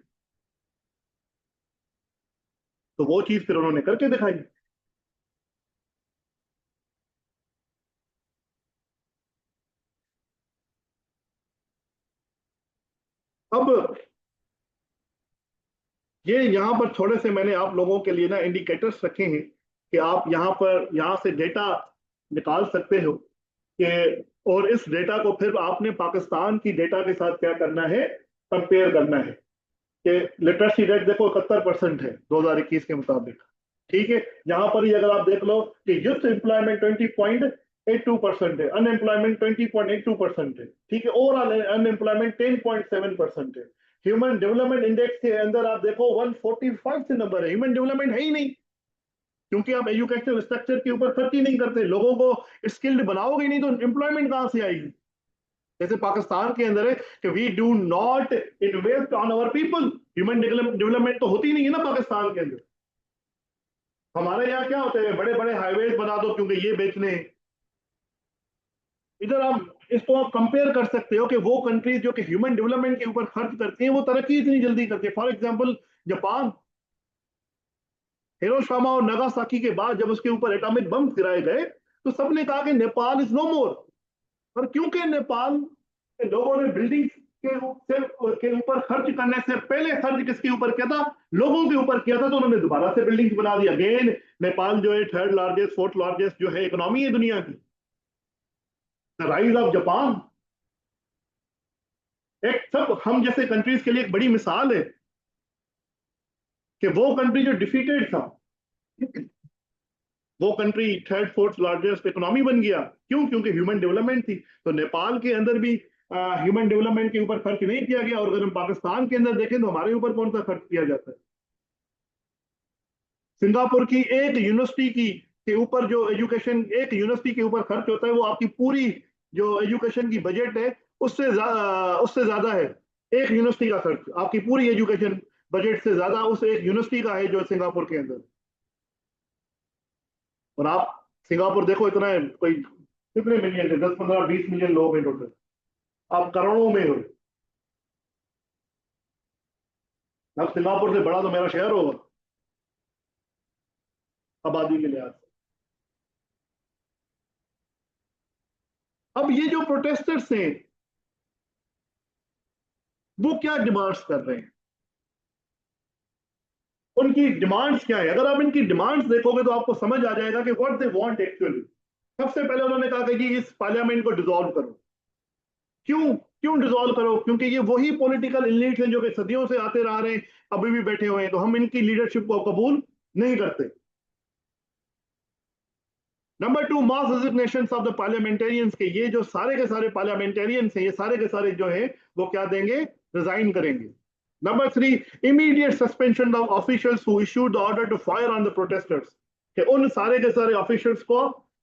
तो वो चीज फिर उन्होंने करके दिखाई। अब ये यहाँ पर थोड़े से मैंने आप लोगों के लिए ना इंडिकेटर्स रखे हैं कि आप यहाँ से डेटा निकाल सकते हो कि, और इस डेटा को फिर आपने पाकिस्तान की डेटा के साथ क्या करना है, कंपेयर करना है। कि लिटरेसी रेट देखो 71% है 2021 के मुताबिक। ठीक है, यहाँ पर ही अगर आप देख लो कि यूथ एम्प्लॉयमेंट 20.82% है, अनएम्प्लॉयमेंट 20.82% है। ठीक है, ओवरऑल अनएम्प्लॉयमेंट 10.7% है। ह्यूमन डेवलपमेंट इंडेक्स के अंदर आप देखो 145 से नंबर है। ह्यूमन डेवलपमेंट है ही नहीं, क्योंकि आप एजुकेशनल स्ट्रक्चर के ऊपर खर्च ही नहीं करते। लोगों को स्किल्ड बनाओगे नहीं तो एम्प्लॉयमेंट कहां से आएगी। जैसे पाकिस्तान के अंदर है कि we do not invest on our people. Human development तो होती नहीं है ना पाकिस्तान के अंदर। हमारे यहाँ क्या होते हैं, बड़े बड़े हाईवेज बना दो क्योंकि ये बेचने हैं। इधर आप इसको आप कंपेयर कर सकते हो कि वो कंट्रीज जो कि ह्यूमन डेवलपमेंट के ऊपर खर्च करती हैं वो तरक्की इतनी जल्दी करती है। फॉर एग्जांपल जापान, हिरोशिमा और नागासाकी के बाद जब उसके ऊपर एटॉमिक बम गिराए गए तो सबने कहा कि नेपाल इज नो मोर। और क्योंकि नेपाल के लोगों ने बिल्डिंग के ऊपर खर्च करने से पहले खर्च किसके ऊपर किया था, लोगों के ऊपर किया था, तो उन्होंने दोबारा से बिल्डिंग बना दी। अगेन नेपाल जो है थर्ड लार्जेस्ट फोर्थ लार्जेस्ट जो है इकोनॉमी है दुनिया की। द राइज ऑफ जापान एक सब हम जैसे कंट्रीज के लिए एक बड़ी मिसाल है कि वो कंट्री जो डिफीटेड था, वो country third fourth largest economy बन गया। क्यों? क्योंकि ह्यूमन डेवलपमेंट थी। तो नेपाल के अंदर भी ह्यूमन डेवलपमेंट के ऊपर खर्च नहीं किया गया। और अगर हम पाकिस्तान के अंदर देखें तो हमारे ऊपर कौन सा खर्च किया जाता है। सिंगापुर की एक यूनिवर्सिटी की के ऊपर जो एजुकेशन एक यूनिवर्सिटी के ऊपर खर्च होता है वो आपकी पूरी जो एजुकेशन की बजट है उससे ज्यादा है। एक यूनिवर्सिटी का खर्च आपकी पूरी एजुकेशन बजट से ज्यादा उस एक यूनिवर्सिटी का है जो सिंगापुर के अंदर। और आप सिंगापुर देखो, इतना है कोई कितने मिलियन है, 10 15 20 मिलियन लोग हैं टोटल। आप करोड़ों में हो। अब सिंगापुर से बड़ा तो मेरा शहर होगा आबादी के लिहाज से। अब ये जो प्रोटेस्टर्स हैं वो क्या डिमांड्स कर रहे हैं, उनकी डिमांड्स क्या है। अगर आप इनकी डिमांड्स देखोगे तो आपको समझ आ जाएगा कि व्हाट दे वांट एक्चुअली। सबसे पहले उन्होंने कहा कि जी इस पार्लियामेंट को डिसॉल्व करो। क्यों क्यों डिसॉल्व करो? क्योंकि ये वही पॉलिटिकल इलीट्स हैं जो कि सदियों से आते रह रहे हैं, अभी भी बैठे हुए हैं, तो हम इनकी लीडरशिप को कबूल नहीं करते। Number two, mass resignation of the parliamentarians के ये जो सारे के सारे पार्लियामेंटेरियंस हैं ये सारे के सारे जो हैं वो क्या देंगे, रिजाइन करेंगे। Number three, immediate suspension of officials who issued the order to fire on the protesters, कि उन सारे के सारे ऑफिशियल्स को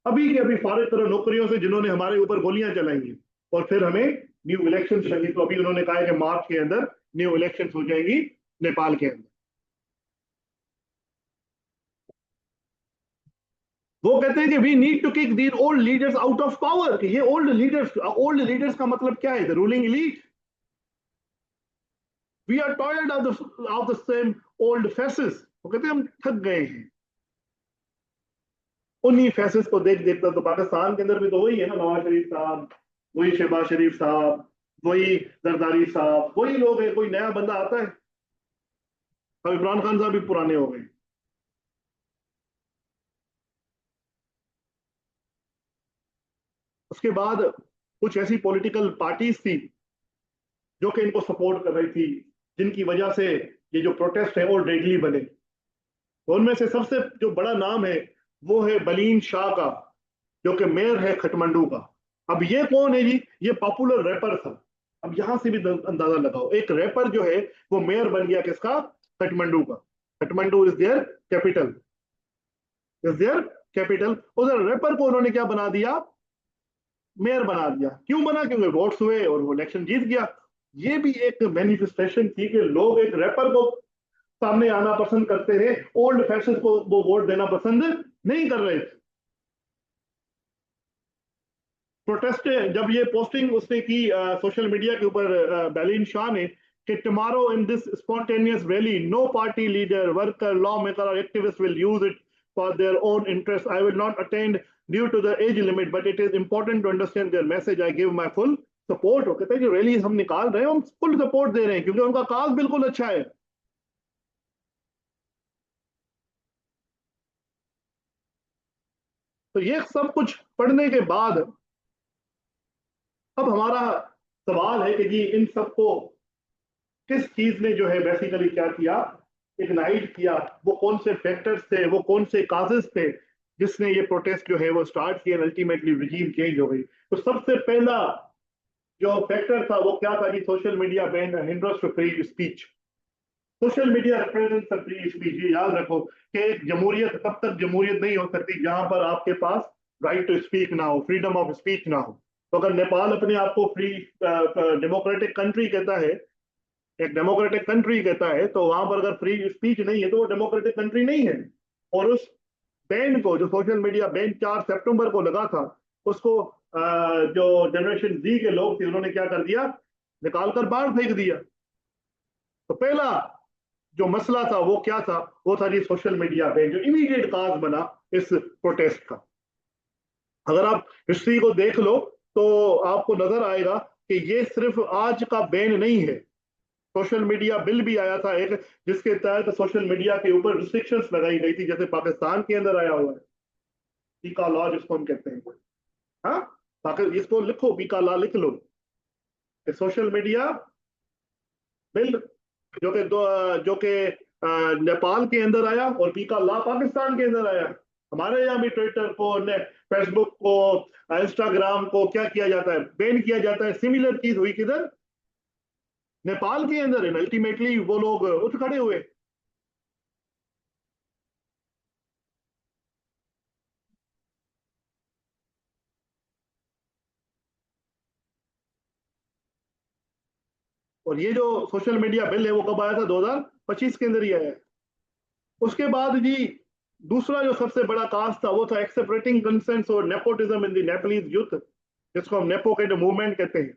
अभी के अभी फारिग करो नौकरियों से जिन्होंने हमारे ऊपर गोलियां चलाएंगी। और फिर हमें न्यू इलेक्शन चाहिए। तो अभी उन्होंने कहा है कि मार्च के अंदर न्यू इलेक्शन हो जाएंगी नेपाल के अंदर। वो कहते हैं कि we need to kick these old leaders out of power, कि ये ओल्ड लीडर्स का मतलब क्या है, the ruling elite. We are tired of the same old faces. वो कहते हैं हम थक गए हैं उन्हीं फेसेस को देख देखकर। तो पाकिस्तान के अंदर भी तो वही है ना, नवाज शरीफ साहब, वही शहबाज शरीफ साहब, वही जरदारी साहब, वही लोग हैं। कोई नया बंदा आता है? अब इमरान खान साहब भी पुराने हो गए। उसके बाद कुछ ऐसी पॉलिटिकल पार्टीज थी जो कि इनको सपोर्ट कर रही थी, जिनकी वजह से ये जो प्रोटेस्ट है वो डेडली बने। तो उनमें से सबसे जो बड़ा नाम है वो है बलीन शाह का, जो कि मेयर है खटमंडू का। अब ये कौन है जी? ये पॉपुलर रैपर था। अब यहां से भी अंदाजा लगाओ, एक रैपर जो है वो मेयर बन गया किसका? खटमंडू का। Kathmandu is their capital, is their capital. उधर रैपर को उन्होंने क्या बना दिया? मेयर बना दिया। क्यों बना? क्योंकि वोट्स हुए और वो इलेक्शन जीत गया। ये भी एक मैनिफेस्टेशन थी कि लोग एक रैपर को सामने आना पसंद करते हैं, ओल्ड फैशन को वो वोट देना पसंद नहीं कर रहे थे। प्रोटेस्ट जब ये पोस्टिंग उसने की सोशल मीडिया के ऊपर, बैलिन शाह ने, कि tomorrow in this spontaneous rally no party leader worker lawmaker और activist will use it for their own interest, I will not attend due to the age limit but it is important to understand their message, I give my full support. वो कहते हैं जो rally हम निकाल रहे हैं हम full support दे रहे हैं क्योंकि उनका काज बिल्कुल अच्छा है। तो ये सब कुछ पढ़ने के बाद अब हमारा सवाल है कि जी इन सबको किस चीज ने जो है बेसिकली क्या किया, इग्नाइट किया। वो कौन से फैक्टर्स थे, वो कौन से काजेस थे जिसने ये प्रोटेस्ट जो है वो स्टार्ट किया, अल्टीमेटली रिजीम चेंज हो गई। तो सबसे पहला जो फैक्टर था वो क्या था जी? Social media ban hinders to free speech. Social media represents free speech. ये याद रखो कि एक जमहूरियत तब तक जमहूरियत नहीं हो सकती जहां पर आपके पास राइट टू स्पीक ना हो, फ्रीडम ऑफ स्पीच ना हो। तो अगर नेपाल अपने आप को फ्री डेमोक्रेटिक कंट्री कहता है, एक डेमोक्रेटिक कंट्री कहता है, तो वहां पर अगर फ्री स्पीच नहीं है तो वो डेमोक्रेटिक कंट्री नहीं है। और उस बैन को, जो सोशल मीडिया बैन 4 सितंबर को लगा था, उसको जो जनरेशन जी के लोग थे उन्होंने क्या कर दिया, निकाल कर बाहर फेंक दिया। तो पहला जो मसला था वो क्या था, वो था जी सोशल मीडिया बैन, जो इमीडिएट काज बना इस प्रोटेस्ट का। अगर आप हिस्ट्री को देख लो तो आपको नजर आएगा कि ये सिर्फ आज का बैन नहीं है। सोशल मीडिया बिल भी आया था एक, जिसके तहत सोशल मीडिया के ऊपर रिस्ट्रिक्शंस लगाई गई थी, जैसे पाकिस्तान के अंदर आया हुआ है पीका लॉ जिसको हम कहते हैं। हाँ, इसको लिखो, पीका लॉ लिख लो, सोशल मीडिया बिल, जो कि नेपाल के अंदर आया, और पीका लॉ पाकिस्तान के अंदर आया। हमारे यहाँ भी ट्विटर को, फेसबुक को, इंस्टाग्राम को क्या किया जाता है, बैन किया जाता है। सिमिलर चीज हुई किधर, नेपाल के अंदर। अल्टीमेटली वो लोग उठ खड़े हुए। और ये जो सोशल मीडिया बिल है वो कब आया था, 2025 के अंदर ही आया है। उसके बाद जी दूसरा जो सबसे बड़ा काज था वो था एक्सेप्टेटिंग कंसेंट्स और nepotism in the Nepalese youth, जिसको हम नेपो के मूवमेंट कहते हैं।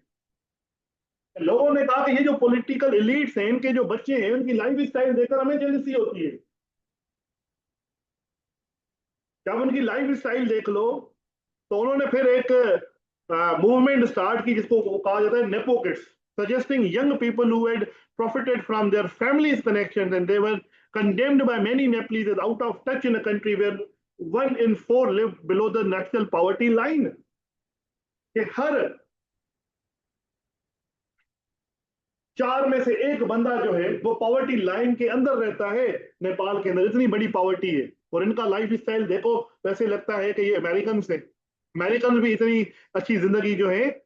लोगों ने कहा कि ये जो पॉलिटिकल एलिट्स हैं, इनके जो बच्चे हैं, उनकी लाइफ स्टाइल देखकर हमें जेलसी होती है। जब उनकी लाइफ स्टाइल देख लो तो उन्होंने फिर एक मूवमेंट स्टार्ट की जिसको कहा जाता है nepo kids, suggesting young people who had profited from their families' connections and they were condemned by many Nepalese as out of touch in a country where 1 in 4 lived below the national poverty line. कि हर 4 में से एक बंदा जो है वो poverty line के अंदर रहता है। नेपाल के अंदर इतनी बड़ी पॉवर्टी है, और इनका लाइफ स्टाइल देखो, वैसे लगता है कि ये अमेरिकन से, अमेरिकन भी इतनी अच्छी जिंदगी जो है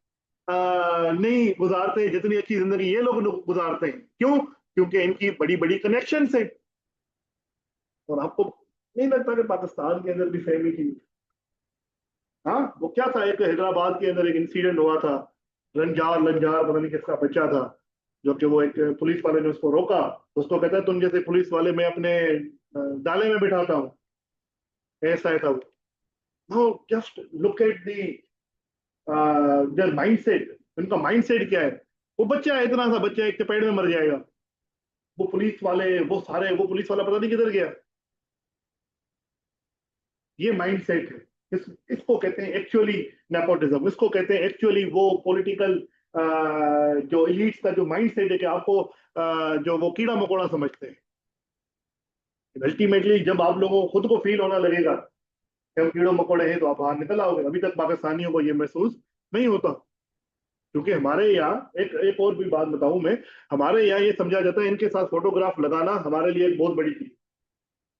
नहीं गुजारते जितनी अच्छी जिंदगी ये लोग गुजारते हैं। क्यों? क्योंकि इनकी बड़ी बड़ी कनेक्शन है। और आपको नहीं लगता कि पाकिस्तान के अंदर भी फैमिली थी? हाँ, वो क्या था, एक हैदराबाद के अंदर एक इंसिडेंट हुआ था, रंजार लंजार पता नहीं किसका बच्चा था, जो कि वो एक पुलिस वाले ने उसको रोका। उसको कहता है तुम जैसे पुलिस वाले मैं अपने डाले में बिठाता हूँ, ऐसा है था वो। No, just look at the their mindset. उनका माइंडसेट क्या है, वो बच्चा है, इतना सा बच्चा एक चपेट में मर जाएगा। वो पुलिस वाले, वो सारे, वो पुलिस वाला पता नहीं किधर गया। ये माइंडसेट है। इसको कहते हैं एक्चुअली नेपोटिज्म, इसको कहते हैं एक्चुअली वो पॉलिटिकल जो एलिट्स का जो माइंडसेट है कि आपको जो वो कीड़ा मकोड़ा समझते हैं। अल्टीमेटली जब आप लोगों को खुद को फील होना लगेगा कि हम कीड़े मकोड़े हैं तो आप बाहर निकल आओगे। अभी तक पाकिस्तानियों को ये महसूस नहीं होता, क्योंकि हमारे यहाँ एक और भी बात बताऊं मैं, हमारे यहाँ ये समझा जाता है इनके साथ फोटोग्राफ लगाना हमारे लिए एक बहुत बड़ी चीज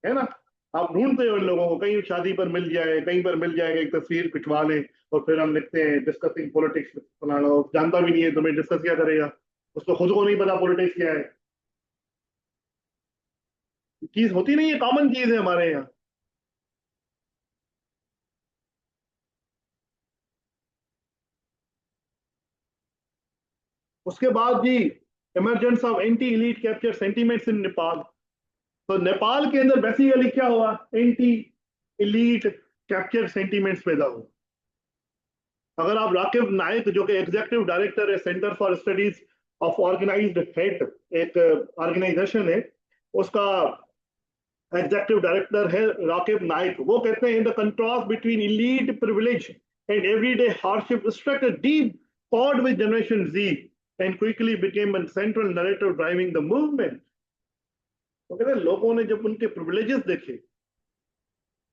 है ना। आप ढूंढते हो इन लोगों को, कहीं शादी पर मिल जाए, कहीं पर मिल जाएगा, एक तस्वीर खिंचवा लें, और फिर हम लिखते हैं डिस्कसिंग पॉलिटिक्स फलाना। जानता भी नहीं है, तुम्हें डिस्कस क्या करेगा, उसको खुद को नहीं पता पॉलिटिक्स क्या है। चीज होती नहीं है, कॉमन चीज है हमारे यहाँ। उसके बाद जी emergence of anti elite capture sentiments in Nepal. तो नेपाल के अंदर बेसिकली क्या हुआ, एंटी इलीट कैप्चर सेंटीमेंट्स पैदा हुआ। अगर आप राकिब नाइक, जो कि एग्जीक्यूटिव डायरेक्टर है Center for Studies of Organized Hate, एक ऑर्गेनाइजेशन है, उसका एग्जीक्यूटिव डायरेक्टर है राकिब नाइक, वो कहते हैं in the contrast between elite privilege and everyday hardship struck a deep chord with generation Z and quickly became a central narrative driving the movement। तो कहते हैं लोगों ने जब उनके प्रिविलेजेस देखे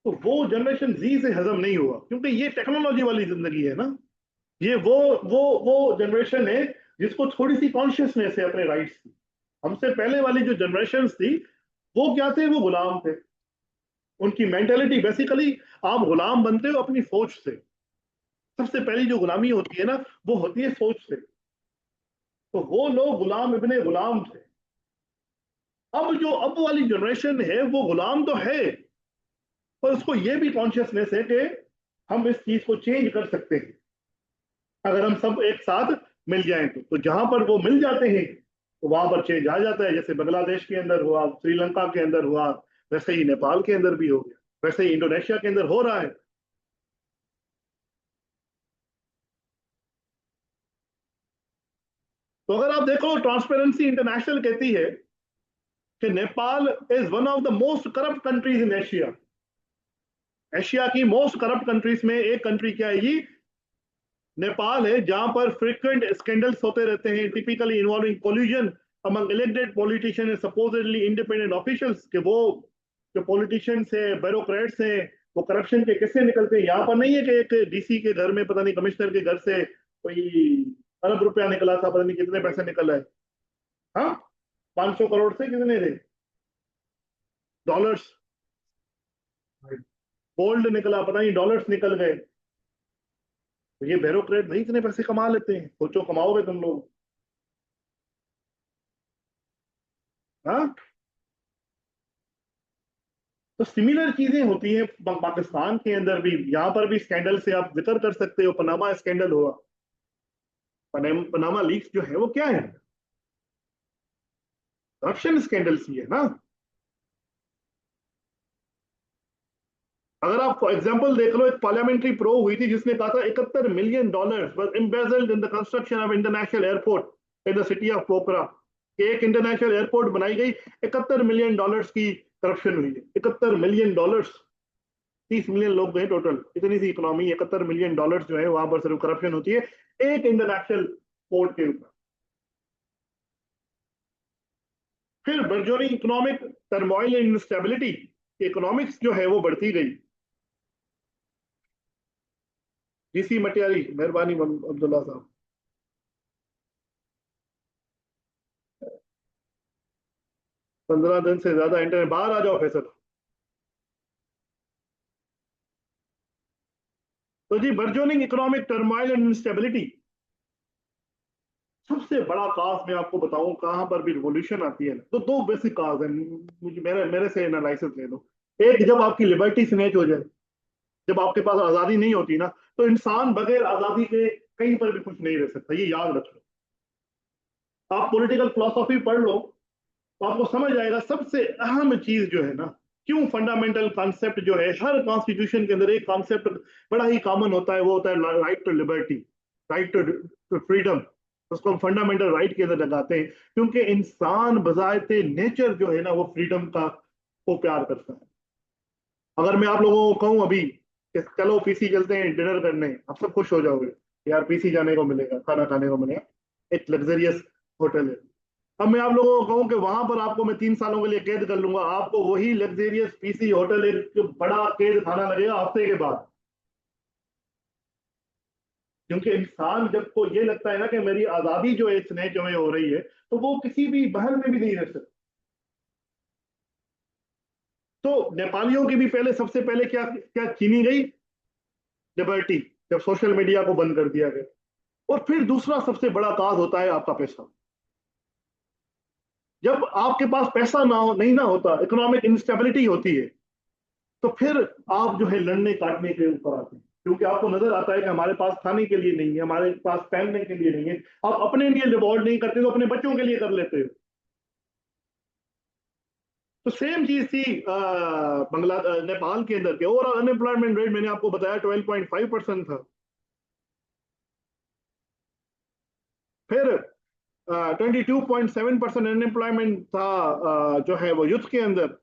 तो वो जनरेशन जी से हजम नहीं हुआ, क्योंकि ये टेक्नोलॉजी वाली जिंदगी है ना। ये वो जनरेशन है जिसको थोड़ी सी कॉन्शियसनेस है अपने राइट्स की। हमसे पहले वाली जो जनरेशन थी वो क्या थे, वो गुलाम थे। उनकी मेंटेलिटी बेसिकली, आप गुलाम बनते हो अपनी सोच से। सबसे पहली जो गुलामी होती है ना, वो होती है सोच से। तो वो लोग गुलाम इब्ने गुलाम थे। अब जो अब वाली जनरेशन है वो गुलाम तो है, पर उसको ये भी कॉन्शियसनेस है कि हम इस चीज को चेंज कर सकते हैं अगर हम सब एक साथ मिल जाएं। तो जहां पर वो मिल जाते हैं वहां पर चेंज आ जाता है, जैसे बांग्लादेश के अंदर हुआ, श्रीलंका के अंदर हुआ, वैसे ही नेपाल के अंदर भी हो गया, वैसे ही इंडोनेशिया के अंदर हो रहा है। तो अगर आप देखो, ट्रांसपेरेंसी इंटरनेशनल कहती है कि Nepal is one of the most corrupt countries in Asia. Asia की मोस्ट करप्ट कंट्रीज में एक कंट्री क्या है ये, नेपाल है, जहां पर फ्रीक्वेंट स्कैंडल्स होते रहते हैं, typically involving collusion among elected politician and supposedly independent officials, के वो जो पॉलिटिशियंस है, ब्यूरोक्रेट्स हैं, वो करप्शन के किस्से निकलते हैं। यहाँ पर नहीं है कि एक डीसी के घर में, पता नहीं कमिश्नर के घर से कोई अरब रुपया निकला था, पता नहीं कितने पैसे निकल है। हाँ, 500 करोड़ से कितने थे डॉलर्स, गोल्ड निकला, पता नहीं डॉलर्स निकल गए। तो ये ब्यूरोक्रेट भाई इतने पैसे कमा लेते हैं, सोचो कमाओगे तुम लोग। हाँ, तो सिमिलर चीजें होती हैं पाकिस्तान के अंदर भी। यहाँ पर भी स्कैंडल से आप जिक्र कर सकते हो, पनामा स्कैंडल हुआ, पनामा लीक्स जो है वो क्या है, करप्शन स्कैंडल्स ही है ना। अगर आप फॉर एग्जांपल देख लो, एक पार्लियामेंट्री प्रो हुई थी जिसने कहा था $71 million was embezzled in the construction of international airport in the city of पोखरा। एक इंटरनेशनल एयरपोर्ट बनाई गई, $71 मिलियन की करप्शन हुई है। $71 मिलियन, 30 मिलियन लोग हैं टोटल, इतनी सी इकोनॉमी, $71 मिलियन जो है वहां पर सिर्फ करप्शन होती है एक इंटरनेशनल पोर्ट के ऊपर। फिर burgeoning economic turmoil and instability, economics जो है वो बढ़ती गई। जीसी मटियारी, मेहरबानी अब्दुल्ला साहब। 15 दिन से ज्यादा इंटरनेट, बाहर आ जाओ फैसल। तो जी, बर्जोनिंग इकोनॉमिक टर्मोइल एंड इंस्टेबिलिटी, सबसे बड़ा काज मैं आपको बताऊं कहां पर भी रिवॉल्यूशन आती है ना, तो दो बेसिक काज है, मुझे मेरे मेरे से एनालिसिस ले लो। एक, जब आपकी लिबर्टी स्नेच हो जाए, जब आपके पास आजादी नहीं होती ना, तो इंसान बगैर आजादी के कहीं पर भी कुछ नहीं रह सकता, ये याद रख लो। आप पॉलिटिकल फिलोसॉफी पढ़ लो तो आपको समझ आएगा, सबसे अहम चीज जो है ना, क्यों फंडामेंटल कॉन्सेप्ट जो है हर कॉन्स्टिट्यूशन के अंदर एक कॉन्सेप्ट बड़ा ही कॉमन होता है, वो होता है right to liberty, right to freedom. उसको हम फंडामेंटल राइट के अंदर लगाते हैं, क्योंकि इंसान बजाते नेचर जो है ना वो फ्रीडम का को प्यार करता है। अगर मैं आप लोगों को कहूं अभी कि चलो पीसी चलते हैं डिनर करने, आप सब खुश हो जाओगे, यार पीसी जाने को मिलेगा, खाना खाने को मिलेगा, एक लग्जरियस होटल है। अब मैं आप लोगों को कहूं कि वहां पर आपको मैं 3 सालों के लिए कैद कर लूंगा, आपको वही लग्जरियस पीसी होटल एक बड़ा कैद खाना लगेगा हफ्ते के बाद। क्योंकि इंसान जब को ये लगता है ना कि मेरी आजादी जो है स्नेह जो है हो रही है, तो वो किसी भी बहल में भी नहीं रह सकता। तो नेपालियों की भी पहले, सबसे पहले क्या क्या छीनी गई, लिबर्टी, जब सोशल मीडिया को बंद कर दिया गया। और फिर दूसरा सबसे बड़ा काज होता है आपका पैसा। जब आपके पास पैसा ना हो, नहीं ना होता, इकोनॉमिक इंस्टेबिलिटी होती है, तो फिर आप जो है लड़ने काटने के ऊपर आते हैं, क्योंकि आपको नजर आता है कि हमारे पास खाने के लिए नहीं है, हमारे पास पहनने के लिए नहीं है। आप अपने लिए रिवॉर्ड नहीं करते तो अपने बच्चों के लिए कर लेते हो। तो सेम चीज थी नेपाल के अंदर के। ओवरऑल अनएम्प्लॉयमेंट रेट मैंने आपको बताया 12.5% था। फिर 22.7% अनएम्प्लॉयमेंट था जो है वो यूथ के अंदर।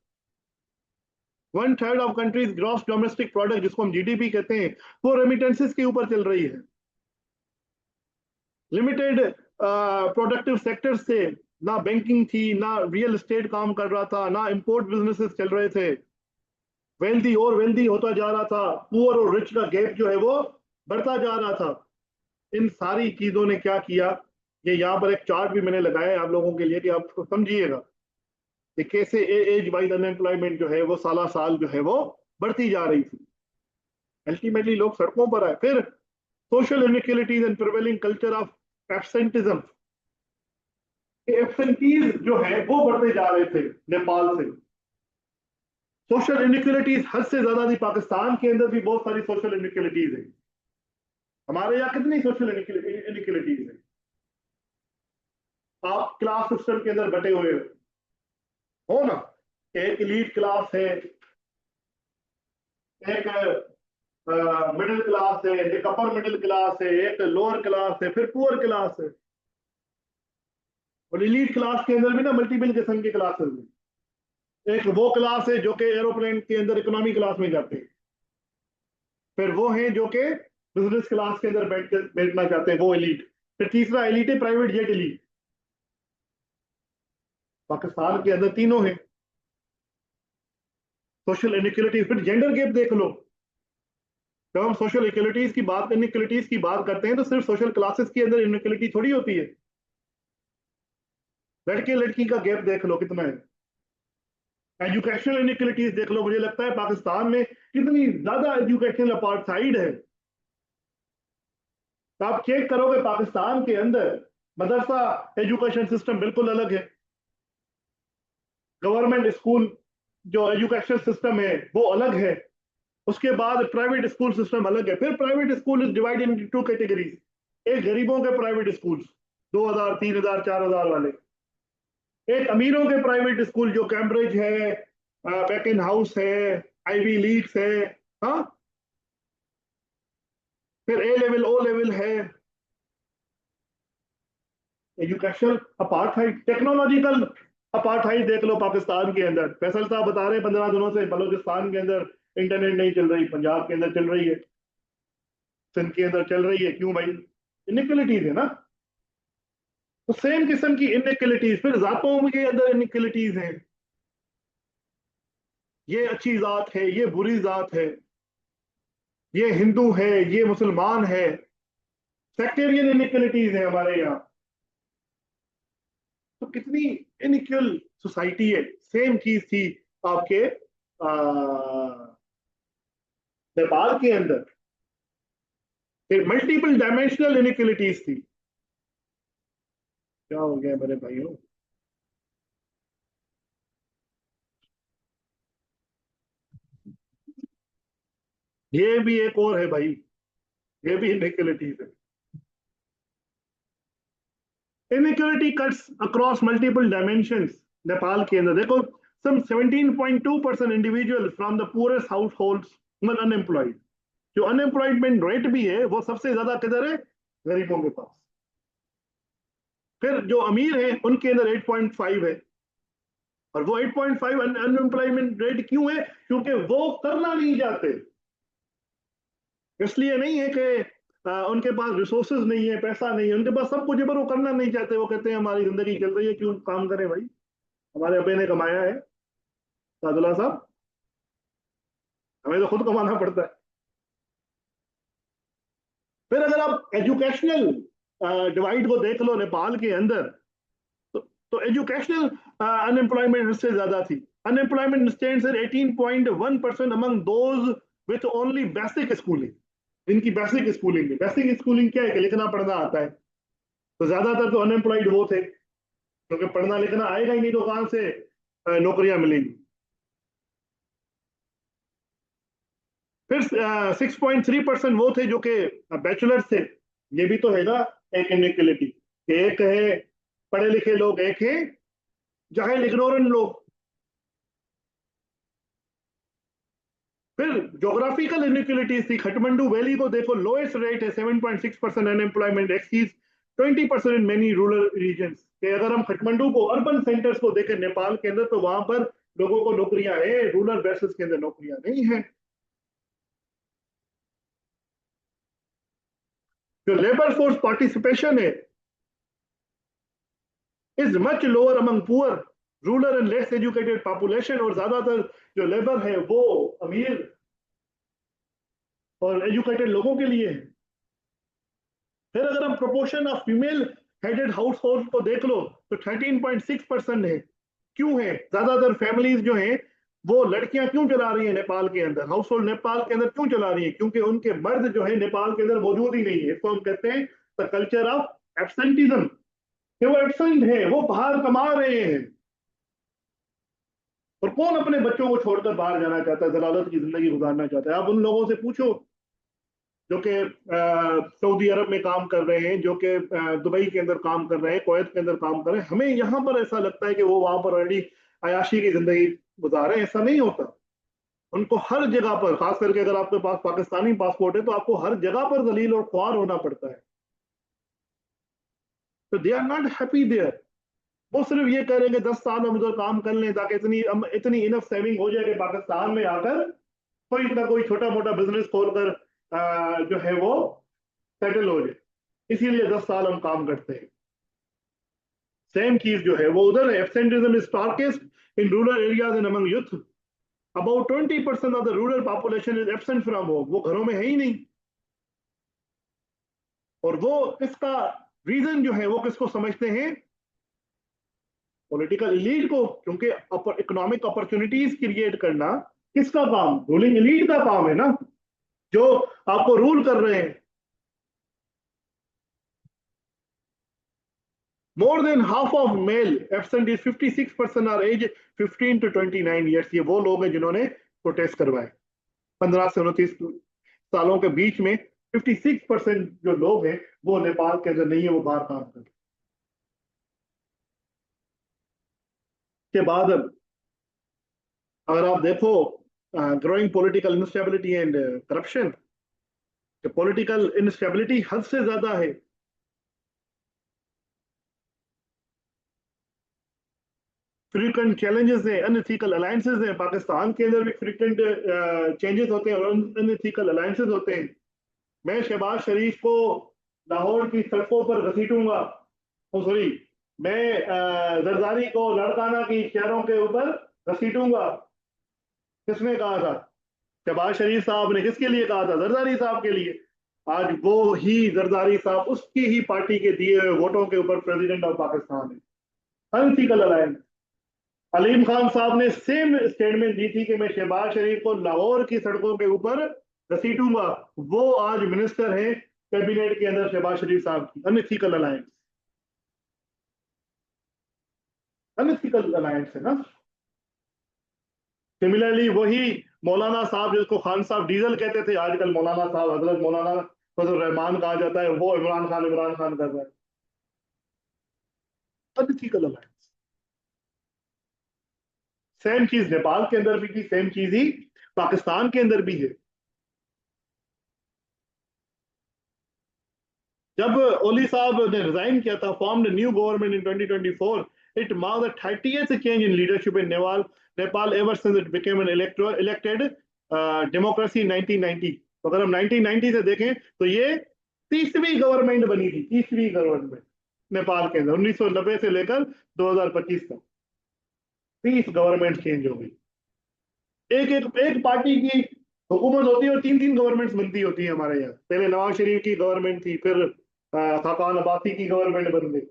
1/3 of countries gross domestic product, जिसको हम जीडीपी कहते हैं, वो रेमिटेंसेस के ऊपर चल रही है। लिमिटेड प्रोडक्टिव सेक्टर्स थे, ना बैंकिंग थी, ना रियल एस्टेट काम कर रहा था, ना इंपोर्ट बिजनेसेस चल रहे थे। वेल्दी और वेल्दी होता जा रहा था, पुअर और रिच का गैप जो है वो बढ़ता जा रहा था। इन सारी चीजों ने क्या किया, ये यहाँ पर एक चार्ट भी मैंने लगाया है आप लोगों के लिए कि आप समझिएगा कि कैसे एज वाइज अनएम्प्लॉयमेंट जो है वो साला साल जो है वो बढ़ती जा रही थी। अल्टीमेटली लोग सड़कों पर आए। फिर social inequalities and prevailing culture of absenteeism, absentees जो है वो बढ़ते जा रहे थे नेपाल से। सोशल इनइक्वालिटीज हद से ज्यादा थी, पाकिस्तान के अंदर भी बहुत सारी सोशल इनइक्वालिटीज है। हमारे यहाँ कितनी सोशल इनइक्वालिटीज है। आप क्लास सिस्टम के अंदर बटे हुए हो ना, एक एलीट क्लास है, एक मिडिल क्लास है, एक अपर मिडिल क्लास है, एक लोअर क्लास है, फिर पुअर क्लास है। और एलीट क्लास के अंदर भी ना मल्टीपल किस्म के क्लासेस हैं। एक वो क्लास है जो कि एरोप्लेन के अंदर इकोनॉमी क्लास में जाते हैं, फिर वो है जो कि बिजनेस क्लास के अंदर बैठना चाहते हैं, वो एलीट। फिर तीसरा एलीट है प्राइवेट जेट एलीट। पाकिस्तान के अंदर तीनों हैं। सोशल इनइक्वलिटीज, फिर जेंडर गैप देख लो। जब हम सोशल इक्वलिटीज की बात इनइक्वलिटीज की बात करते हैं तो सिर्फ सोशल क्लासेस के अंदर इनइक्वलिटी थोड़ी होती है। लड़के लड़की का गैप देख लो कितना है। एजुकेशनल इनइक्वलिटीज देख लो। मुझे लगता है पाकिस्तान में कितनी ज्यादा एजुकेशनल अपार्थाइड है। तो आप चेक करोगे पाकिस्तान के अंदर मदरसा एजुकेशन सिस्टम बिल्कुल अलग है। गवर्नमेंट स्कूल जो एजुकेशन सिस्टम है वो अलग है। उसके बाद प्राइवेट स्कूल सिस्टम अलग है। फिर private school is divided into two categories. एक गरीबों के प्राइवेट स्कूल 2,000 3,000 4,000 वाले, एक अमीरों के प्राइवेट स्कूल जो कैम्ब्रिज है, बैकन हाउस है, आईवी लीग्स है। हाँ, फिर ए लेवल ओ लेवल है। एजुकेशनल अपार्थाइड, टेक्नोलॉजिकल अपार्थाइड देख लो पाकिस्तान के अंदर। फैसल साहब बता रहे 15 दिनों से बलूचिस्तान के अंदर इंटरनेट नहीं चल रही, पंजाब के अंदर चल रही है, सिंध के अंदर चल रही है। क्यों भाई? इनइक्वलिटीज है ना। तो सेम किस्म की इनइक्वलिटीज, फिर जातों के अंदर इनइक्वलिटीज हैं। ये अच्छी जात है, ये बुरी जात है, ये हिंदू है, ये मुसलमान है। सेक्टेरियन इनइक्वलिटीज है हमारे यहाँ। तो कितनी इनइक्वल सोसाइटी है। सेम चीज थी आपके नेपाल के अंदर। फिर मल्टीपल डायमेंशनल इनइक्वलिटीज थी। क्या हो गया मेरे भाइयों? ये भी एक और है भाई, ये भी इनइक्वलिटीज है। Inequality cuts across multiple dimensions. Nepal के अंदर देखो, सम 17.2% individual from the poorest house hold unemployed. जो अनएम्प्लॉयमेंट रेट भी है वो सबसे ज्यादा किधर है? गरीबों के पास। फिर जो अमीर है उनके अंदर 8.5 है। और वो 8.5 अनएम्प्लॉयमेंट रेट क्यों है? क्योंकि वो करना नहीं चाहते। इसलिए नहीं है कि उनके पास रिसोर्सेज नहीं है, पैसा नहीं है, उनके पास सब कुछ है, पर वो करना नहीं चाहते। वो कहते हैं हमारी जिंदगी चल रही है, क्यों काम करें भाई, हमारे अब्बे ने कमाया है। सादुल्ला साहब, हमें तो खुद कमाना पड़ता है। फिर अगर आप एजुकेशनल डिवाइड को देख लो नेपाल के अंदर, तो एजुकेशनल अनएम्प्लॉयमेंट इससे ज्यादा थी। Unemployment stands eight 18.1% among those with only basic schooling. इनकी बेसिक स्कूलिंग है। बेसिक स्कूलिंग क्या है? कि लिखना पढ़ना आता है। तो ज्यादातर तो अनएम्प्लॉयड वो थे, क्योंकि पढ़ना लिखना आएगा ही नहीं, तो कहां से नौकरियां मिलेंगी। फिर 6.3% वो थे जो कि बैचलर्स थे। ये भी तो है ना एक इनइक्वलिटी। एक है पढ़े लिखे लोग, एक है जाहिल इग्नोरेंट लोग। फिर जोग्राफिकल इनइक्वलिटीज थी। खटमंडू वैली को देखो, लोएस्ट रेट है 7.6% unemployment exceeds 20% in many rural regions. अगर हम खटमंडू को, अर्बन सेंटर्स को देखें नेपाल के अंदर, तो वहां पर लोगों को नौकरियां है, रूरल बेसिस के अंदर नौकरियां नहीं है। जो लेबर फोर्स पार्टिसिपेशन है is much lower among poor rural and less educated population. और ज्यादातर जो लेबर है वो अमीर और एजुकेटेड लोगों के लिए है। फिर अगर हम proportion of female headed house hold को देख लो तो 13.6% है। क्यों है? ज्यादातर फैमिलीज जो हैं वो लड़कियां क्यों चला रही है नेपाल के अंदर? हाउस होल्ड नेपाल के अंदर क्यों चला रही है? क्योंकि उनके मर्द जो है नेपाल के अंदर मौजूद ही नहीं है। इसको हम कहते हैं द कल्चर ऑफ एब्सेंटिज्म। कि वो एब्सेंट है, वो बाहर कमा रहे हैं। और कौन अपने बच्चों को छोड़कर बाहर जाना चाहता है, जलालत की जिंदगी गुजारना चाहता है? आप उन लोगों से पूछो जो कि सऊदी अरब में काम कर रहे हैं, जो कि दुबई के अंदर काम कर रहे हैं, कुवैत के अंदर काम कर रहे हैं, हमें यहाँ पर ऐसा लगता है कि वो वहां पर ऑलरेडी अयाशी की जिंदगी गुजार रहे हैं। ऐसा नहीं होता। उनको हर जगह पर, खास करके अगर आपके पास पाकिस्तानी पासपोर्ट है, तो आपको हर जगह पर जलील और ख्वार होना पड़ता है। तो they are not happy there. वो सिर्फ ये कह रहे हैं कि 10 साल हम उधर काम कर लें ताकि इतनी इनफ सेविंग हो जाए कि पाकिस्तान में आकर कोई ना कोई छोटा मोटा बिजनेस खोलकर जो है वो सेटल हो जाए। इसीलिए 10 साल हम काम करते हैं। सेम चीज जो है वो उधर है। Absenteeism is starkest in rural areas and among youth. About 20% of the rural population is absent from home. वो घरों में है ही नहीं। और वो इसका रीजन जो है वो किसको समझते हैं? पॉलिटिकल इलीट को। क्योंकि इकोनॉमिक अपॉर्चुनिटीज क्रिएट करना किसका काम? रूलिंग इलीट का काम है ना, जो आपको रूल कर रहे हैं। More than half of male absent is 56% are age 15 to 29 years. ये वो लोग हैं जिन्होंने प्रोटेस्ट करवाए 15 से 29 सालों के बीच में। 56% जो लोग हैं वो नेपाल के अंदर नहीं है, वो बाहर काम कर रहे। के बाद अगर आप देखो growing political instability and corruption, political instability हद से ज्यादा है। फ्रीक्वेंट चैलेंजेस हैं, अनएथिकल अलायंसेस हैं। पाकिस्तान के अंदर भी फ्रीक्वेंट चेंजेस होते हैं और अनएथिकल अलायंसेस होते हैं। मैं शहबाज शरीफ को लाहौर की सड़कों पर घसीटूंगा, सॉरी, मैं जरदारी को लड़काना की शहरों के ऊपर घसीटूंगा। किसने कहा था? शहबाज शरीफ साहब ने। किसके लिए कहा था? जरदारी साहब के लिए। आज वो ही जरदारी साहब उसकी ही पार्टी के दिए हुए वोटों के ऊपर प्रेसिडेंट ऑफ पाकिस्तान है। Unethical alliance. अलीम खान साहब ने सेम स्टेटमेंट दी थी कि मैं शहबाज शरीफ को लाहौर की सड़कों के ऊपर घसीटूंगा। वो आज मिनिस्टर हैं कैबिनेट के अंदर शहबाज शरीफ साहब की। Unethical alliance. अनथिकल अलायंस है ना। सिमिलरली वही मौलाना साहब, जिसको खान साहब डीजल कहते थे, आजकल मौलाना साहब हजरत मौलाना फजल रहमान कहा जाता है, वो इमरान खान कर रहा है। Unethical alliance. सेम चीज नेपाल के अंदर भी थी, सेम चीज ही पाकिस्तान के अंदर भी है। जब ओली साहब ने रिजाइन किया था, formed new government in 2024, it marks the 30th change in leadership in Nepal ever since it became an elected democracy 1990। तो अगर हम 1990 से देखें तो ये 30वीं गवर्नमेंट बनी थी। 30वीं गवर्नमेंट नेपाल के अंदर 1990 से लेकर 2025 तक 30 गवर्नमेंट चेंज हो गई। एक पार्टी की हुकूमत होती है और तीन तीन गवर्नमेंट्स बनती होती है हमारे यहाँ। पहले नवाज शरीफ की गवर्नमेंट थी, फिर खाकान अब्बासी की गवर्नमेंट बन गई।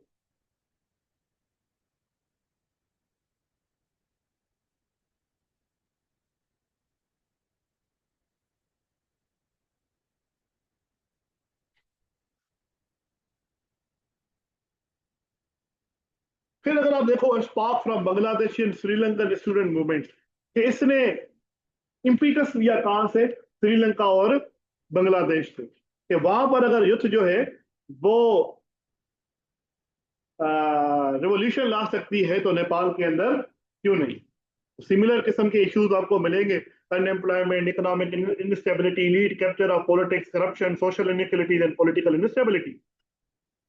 फिर अगर आप देखो spark from Bangladesh and Sri Lankan student movement, कि इसने इम्पीटस लिया कहां से? श्रीलंका और बांग्लादेश से। कि वहां पर अगर युद्ध जो है वो रिवोल्यूशन ला सकती है तो नेपाल के अंदर क्यों नहीं? सिमिलर किस्म के इश्यूज आपको मिलेंगे। Unemployment, economic instability, lead capture of politics, corruption, social inequalities and political instability.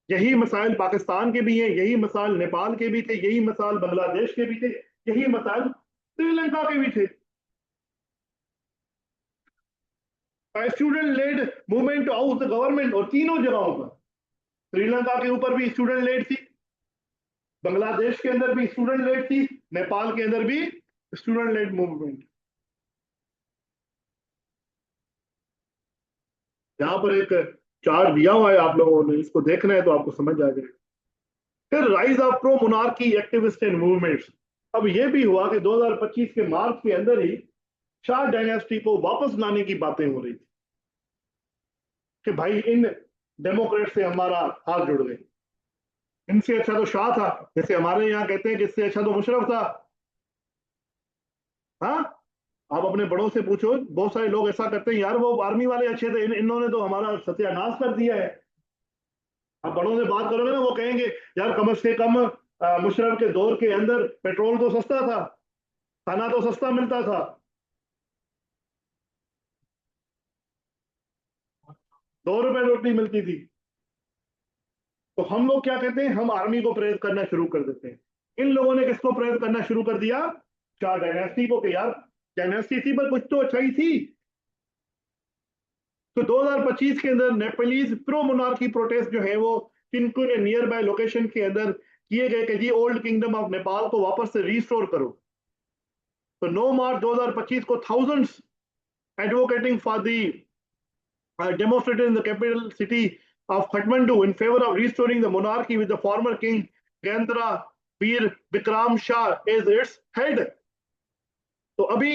यही मसाइल पाकिस्तान के भी हैं, यही मसाइल नेपाल के भी थे, यही मसाइल बांग्लादेश के भी थे, यही मसाइल श्रीलंका के भी थे। Student led movement to oust the government, और तीनों जगहों पर, श्रीलंका के ऊपर भी स्टूडेंट लेड थी, बांग्लादेश के अंदर भी स्टूडेंट लेड थी, नेपाल के अंदर भी स्टूडेंट लेड मूवमेंट। यहाँ पर एक चार्ट दिया हुआ है, आप लोगों ने इसको देखना है तो आपको समझ आ जाएगा। फिर rise of pro monarchy activist and movements. अब यह भी हुआ कि 2025 के मार्च के अंदर ही शाह डायनेस्टी को वापस लाने की बातें हो रही थी कि भाई इन डेमोक्रेट से हमारा हाथ जुड़ गए। इनसे अच्छा तो शाह था, जैसे हमारे यहाँ कहते हैं कि इससे अच्छा तो मुशर्रफ था। हाँ, आप अपने बड़ों से पूछो, बहुत सारे लोग ऐसा करते हैं, यार वो आर्मी वाले अच्छे थे, इन्होंने तो हमारा सत्यानाश कर दिया है। आप बड़ों से बात करोगे ना, वो कहेंगे यार कम से कम मुशर्रफ के दौर के अंदर पेट्रोल तो सस्ता था, खाना तो सस्ता मिलता था, 2 रुपए रोटी मिलती थी। तो हम लोग क्या कहते हैं, हम आर्मी को प्रेज करना शुरू कर देते हैं। इन लोगों ने किसको प्रेज करना शुरू कर दिया? शाह डायनेस्टी को, कि यार डायनेस्टी थी पर कुछ तो अच्छाई थी। तो 2025 के अंदर नेपालीज प्रो मोनार्की प्रोटेस्ट जो है वो किनकुन नियर बाय लोकेशन के अंदर किए गए कि जी ओल्ड किंगडम ऑफ नेपाल को वापस से रिस्टोर करो। तो 9 मार्च 2025 को thousands advocating for the demonstrated in the capital city of Kathmandu in favor of restoring the monarchy with the former king Gandhara Veer Bikram Shah as its head. तो अभी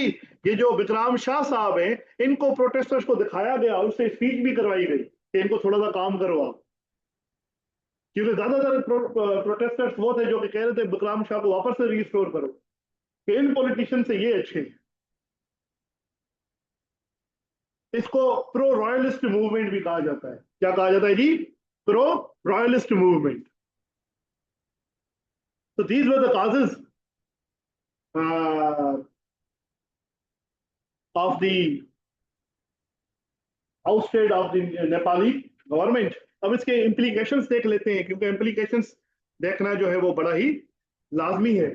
ये जो विक्राम शाह साहब हैं, इनको प्रोटेस्टर्स को दिखाया गया, उससे स्पीच भी करवाई गई कि इनको थोड़ा सा काम करो आप, क्योंकि ज्यादातर प्रोटेस्टर्स वो थे जो कि कह रहे थे विक्राम शाह को वापस से रिस्टोर करो, कि इन पॉलिटिशियन से ये अच्छे हैं। इसको प्रो रॉयलिस्ट मूवमेंट भी कहा जाता है। क्या कहा जाता है जी? Pro royalist movement. तो these were the causes of the ousted of the Nepali government. अब इसके इम्प्लीकेशंस देख लेते हैं, क्योंकि इम्प्लीकेशंस देखना जो है वो बड़ा ही लाजमी है।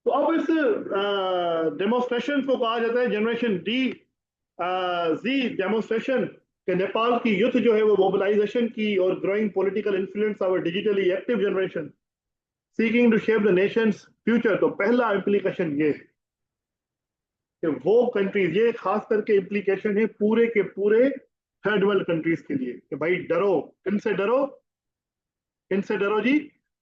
तो अब इस डेमोस्ट्रेशन को कहा जाता है जनरेशन डी जी डेमोस्ट्रेशन, कि नेपाल की यूथ जो है वो मोबिलाइजेशन की और growing political influence of digitally active generation seeking to shape the nation's future. तो पहला इम्प्लीकेशन ये है कि वो कंट्रीज, ये खास करके इम्प्लीकेशन है पूरे के पूरे थर्ड वर्ल्ड कंट्रीज के लिए, कि भाई डरो, इनसे डरो, इनसे डरो जी,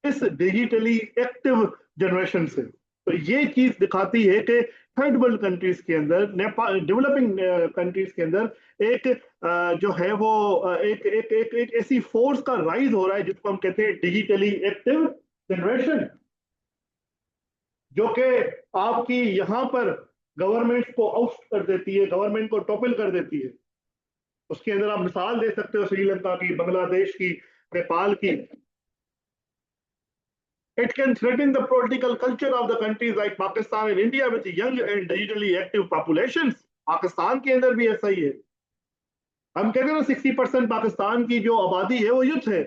इस डिजिटली एक्टिव जनरेशन से। तो ये चीज दिखाती है कि थर्ड वर्ल्ड कंट्रीज के अंदर, नेपाल डेवलपिंग कंट्रीज के अंदर एक जो है वो एक एक एक एक ऐसी फोर्स का राइज हो रहा है जिसको हम कहते हैं डिजिटली एक्टिव जनरेशन, जो कि आपकी यहाँ पर गवर्नमेंट को आउट कर देती है, गवर्नमेंट को टॉपल कर देती है। उसके अंदर आप मिसाल दे सकते हो श्रीलंका की, बांग्लादेश की, नेपाल की। It can threaten the political culture of the countries like Pakistan and India with young and digitally active populations. Pakistan के अंदर भी ऐसा ही है। हम कहते हैं ना 60% पाकिस्तान की जो आबादी है वो यूथ है,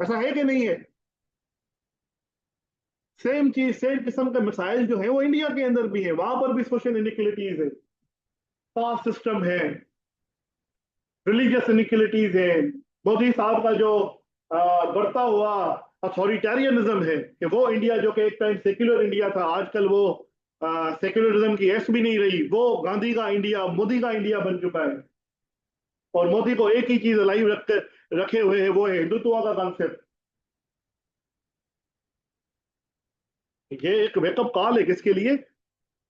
ऐसा है कि नहीं है? सेम चीज, सेम किस्म के मिसाइल जो है वो इंडिया के अंदर भी है, वहां पर भी सोशल इनइक्वलिटीज है, कास्ट सिस्टम है, रिलीजियस इनइक्वलिटीज है। मोदी साहब का जो बढ़ता हुआ अथॉरिटेरियनिज्म है, कि वो इंडिया जो कि एक टाइम सेक्युलर इंडिया था, आजकल वो सेक्युलरिज्म की एस भी नहीं रही, वो गांधी का इंडिया, मोदी का इंडिया बन चुका है। और मोदी को एक ही चीज लाइव रखे हुए है, वो है हिंदुत्व का कॉन्सेप्ट। ये एक वेकअप कॉल है किसके लिए?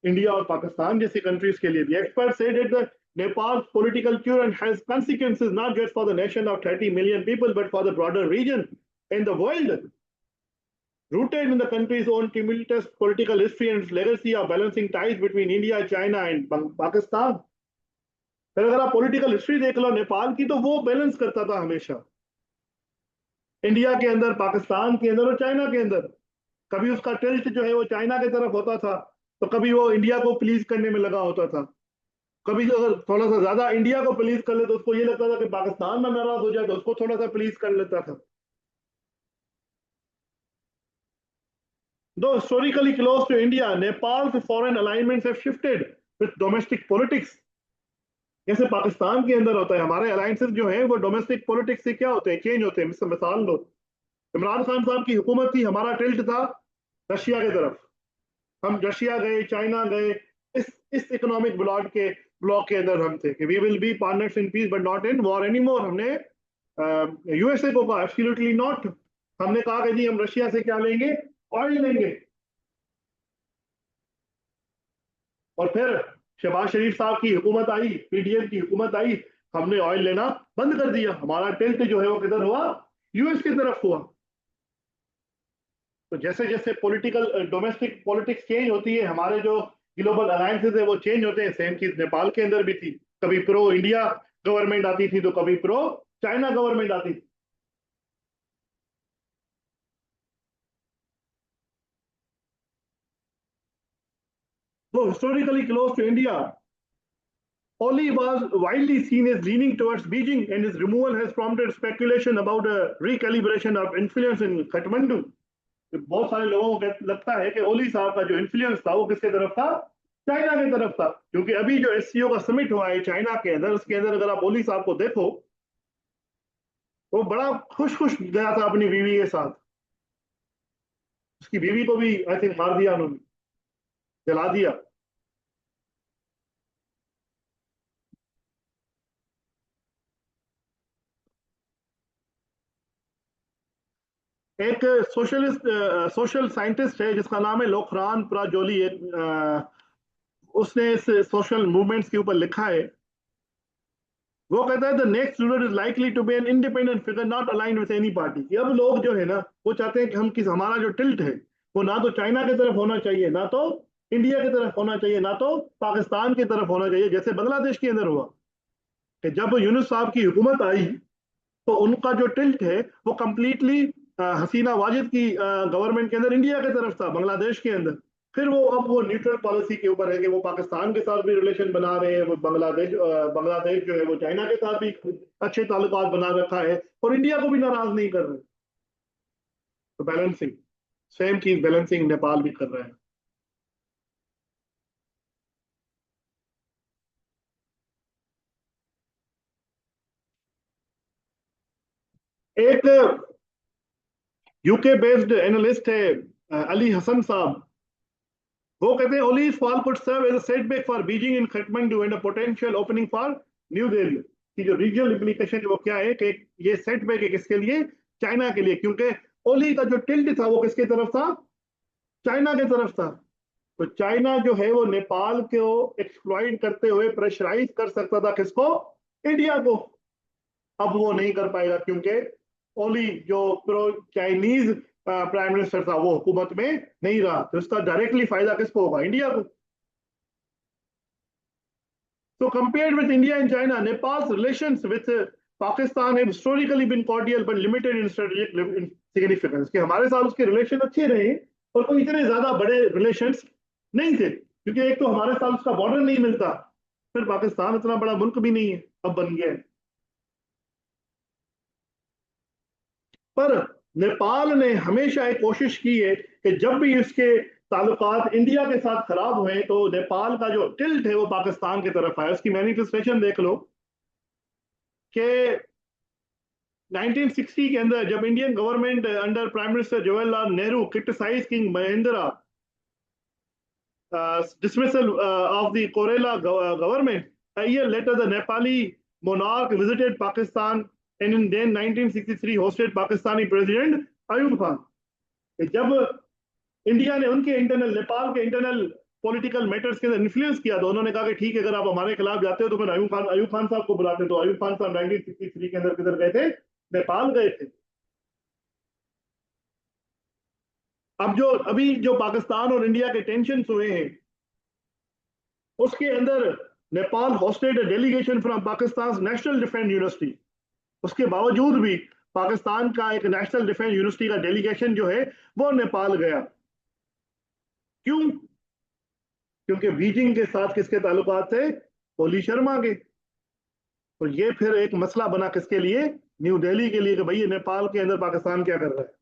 इंडिया और पाकिस्तान जैसी कंट्रीज के लिए भी। Expert said that the Nepal's political current has consequences not just for the nation of 30 million people, but for the broader region and the world. Rooted in the country's own tumultuous political history and its legacy of balancing ties between India, China and Pakistan. फिर अगर आप political history देख लो नेपाल की, तो वो balance करता था हमेशा इंडिया के अंदर, पाकिस्तान के अंदर और चाइना के अंदर। कभी उसका टिल्ट जो है वो चाइना की तरफ होता था, तो कभी वो इंडिया को प्लीज करने में लगा होता था। कभी अगर थोड़ा सा ज्यादा इंडिया को प्लीज कर ले तो उसको ये लगता था कि पाकिस्तान में नाराज हो जाए, तो उसको थोड़ा सा प्लीज कर लेता था। Though historically close to India, Nepal's foreign alignments have shifted with domestic politics. जैसे पाकिस्तान के अंदर होता है, हमारे अलायंसेस जो हैं वो डोमेस्टिक पॉलिटिक्स से क्या होते हैं, चेंज होते हैं। मिसाल लो, इमरान खान साहब की हुकूमत थी, हमारा टिल्ट था रशिया की तरफ, हम रशिया गए, चाइना गए, इस इकोनॉमिक ब्लॉक के अंदर हम थे कि we will be partners in peace but not in war anymore. हमने यूएसए को कहा एब्सोल्युटली नॉट। हमने कहा कि जी हम रशिया से क्या लेंगे? ऑयल लेंगे। और फिर शहबाज शरीफ साहब की हुकूमत आई, पीडीएम की हुकूमत आई, हमने ऑयल लेना बंद कर दिया। हमारा टिल्ट जो है वो किधर हुआ? यूएस की तरफ हुआ। तो जैसे जैसे पॉलिटिकल डोमेस्टिक पॉलिटिक्स चेंज होती है, हमारे जो ग्लोबल अलायंसेज है वो चेंज होते हैं। सेम चीज नेपाल के अंदर भी थी, कभी प्रो इंडिया गवर्नमेंट आती थी तो कभी प्रो चाइना गवर्नमेंट आती थी। So historically close to India, Oli was widely seen as leaning towards Beijing, and his removal has prompted speculation about a recalibration of influence in Kathmandu. बहुत सारे लोगों को लगता है कि ओली साहब का जो इन्फ्लुएंस था वो किसके तरफ था? चाइना की तरफ था। क्योंकि अभी जो एससीओ का समिट हुआ है चाइना के अंदर, उसके अंदर अगर आप ओली साहब को देखो, वो बड़ा खुश खुश गया था अपनी बीवी के साथ। उसकी बीवी को भी आई थिंक मार दिया उन्होंने, जला दिया। एक सोशलिस्ट सोशल साइंटिस्ट है जिसका नाम है लोखरान प्राजोली, उसने इस सोशल मूवमेंट्स के ऊपर लिखा है। वो कहता है the next ruler is likely to be an independent figure not aligned with any party. कि अब लोग जो है ना, वो चाहते हैं कि हम किस हमारा जो टिल्ट है वो ना तो चाइना की तरफ होना चाहिए, ना तो इंडिया की तरफ होना चाहिए, ना तो पाकिस्तान की तरफ होना चाहिए, जैसे बांग्लादेश के अंदर हुआ कि जब यूनुस साहब की हुकूमत आई तो उनका जो टिल्ट है वो कंप्लीटली हसीना वाजिद की गवर्नमेंट के अंदर इंडिया की तरफ था, बांग्लादेश के अंदर। फिर वो अब वो न्यूट्रल पॉलिसी के ऊपर है कि वो पाकिस्तान के साथ भी रिलेशन बना रहे हैं, वो बांग्लादेश जो है वो चाइना के साथ भी अच्छे ताल्लुकात बना रखा है और इंडिया को भी नाराज नहीं कर रहे। तो बैलेंसिंग, सेम चीज बैलेंसिंग नेपाल भी कर रहा है। एक यूके बेस्ड एनालिस्ट है अली हसन साहब। वो कहते हैं Oli fall could serve as a setback for Beijing in Kathmandu and a potential opening for New Delhi. की जो रीजनल इम्प्लीकेशन है वो क्या है कि ये सेटबैक है किसके लिए? चाइना के लिए, क्योंकि ओली का जो टिल्ट था वो किसकी तरफ था? चाइना की तरफ था। तो चाइना जो है वो नेपाल को एक्सप्लॉइट करते हुए प्रेशराइज कर सकता था किसको? इंडिया को। अब वो नहीं कर पाएगा क्योंकि ओली जो प्रो चाइनीज प्राइम मिनिस्टर था वो हुकूमत में नहीं रहा, तो इसका डायरेक्टली फायदा किसको होगा? इंडिया को। So compared with India and China, Nepal's relations with Pakistan have historically been cordial but limited in strategic significance। कि हमारे साथ उसके रिलेशन अच्छे रहे और कोई इतने ज्यादा बड़े रिलेशंस नहीं थे, क्योंकि एक तो हमारे साथ उसका बॉर्डर नहीं मिलता, फिर पाकिस्तान इतना बड़ा मुल्क भी नहीं है, अब बन गया है। पर नेपाल ने हमेशा एक कोशिश की है कि जब भी इसके ताल्लुकात इंडिया के साथ खराब हुए तो नेपाल का जो टिल्ट है वो पाकिस्तान की तरफ आया। उसकी मैनिफेस्टेशन देख लो कि 1960 के अंदर जब Indian government under prime minister Jawaharlal Nehru criticise King Mahendra dismissal of the Corella government, a year later the Nepali monarch visited Pakistan and in then 1963 hosted Pakistani President Ayub Khan। जब इंडिया ने उनके इंटरनल, नेपाल के internal political matters के अंदर influence किया तो उन्होंने कहा कि ठीक है, अगर आप हमारे खिलाफ जाते हो तो फिर अयूब खान साहब को बुलाते। तो अयूब खान साहब 1963 के अंदर किधर गए थे? नेपाल गए थे। अब जो अभी जो पाकिस्तान और इंडिया के टेंशन हुए हैं उसके अंदर Nepal hosted delegation from Pakistan national defence university. उसके बावजूद भी पाकिस्तान का एक नेशनल डिफेंस यूनिवर्सिटी का डेलीगेशन जो है वो नेपाल गया। क्यों? क्योंकि बीजिंग के साथ किसके ताल्लुकात थे? ओली शर्मा के। तो ये फिर एक मसला बना किसके लिए? न्यू दिल्ली के लिए कि भाई ये नेपाल के अंदर पाकिस्तान क्या कर रहा है।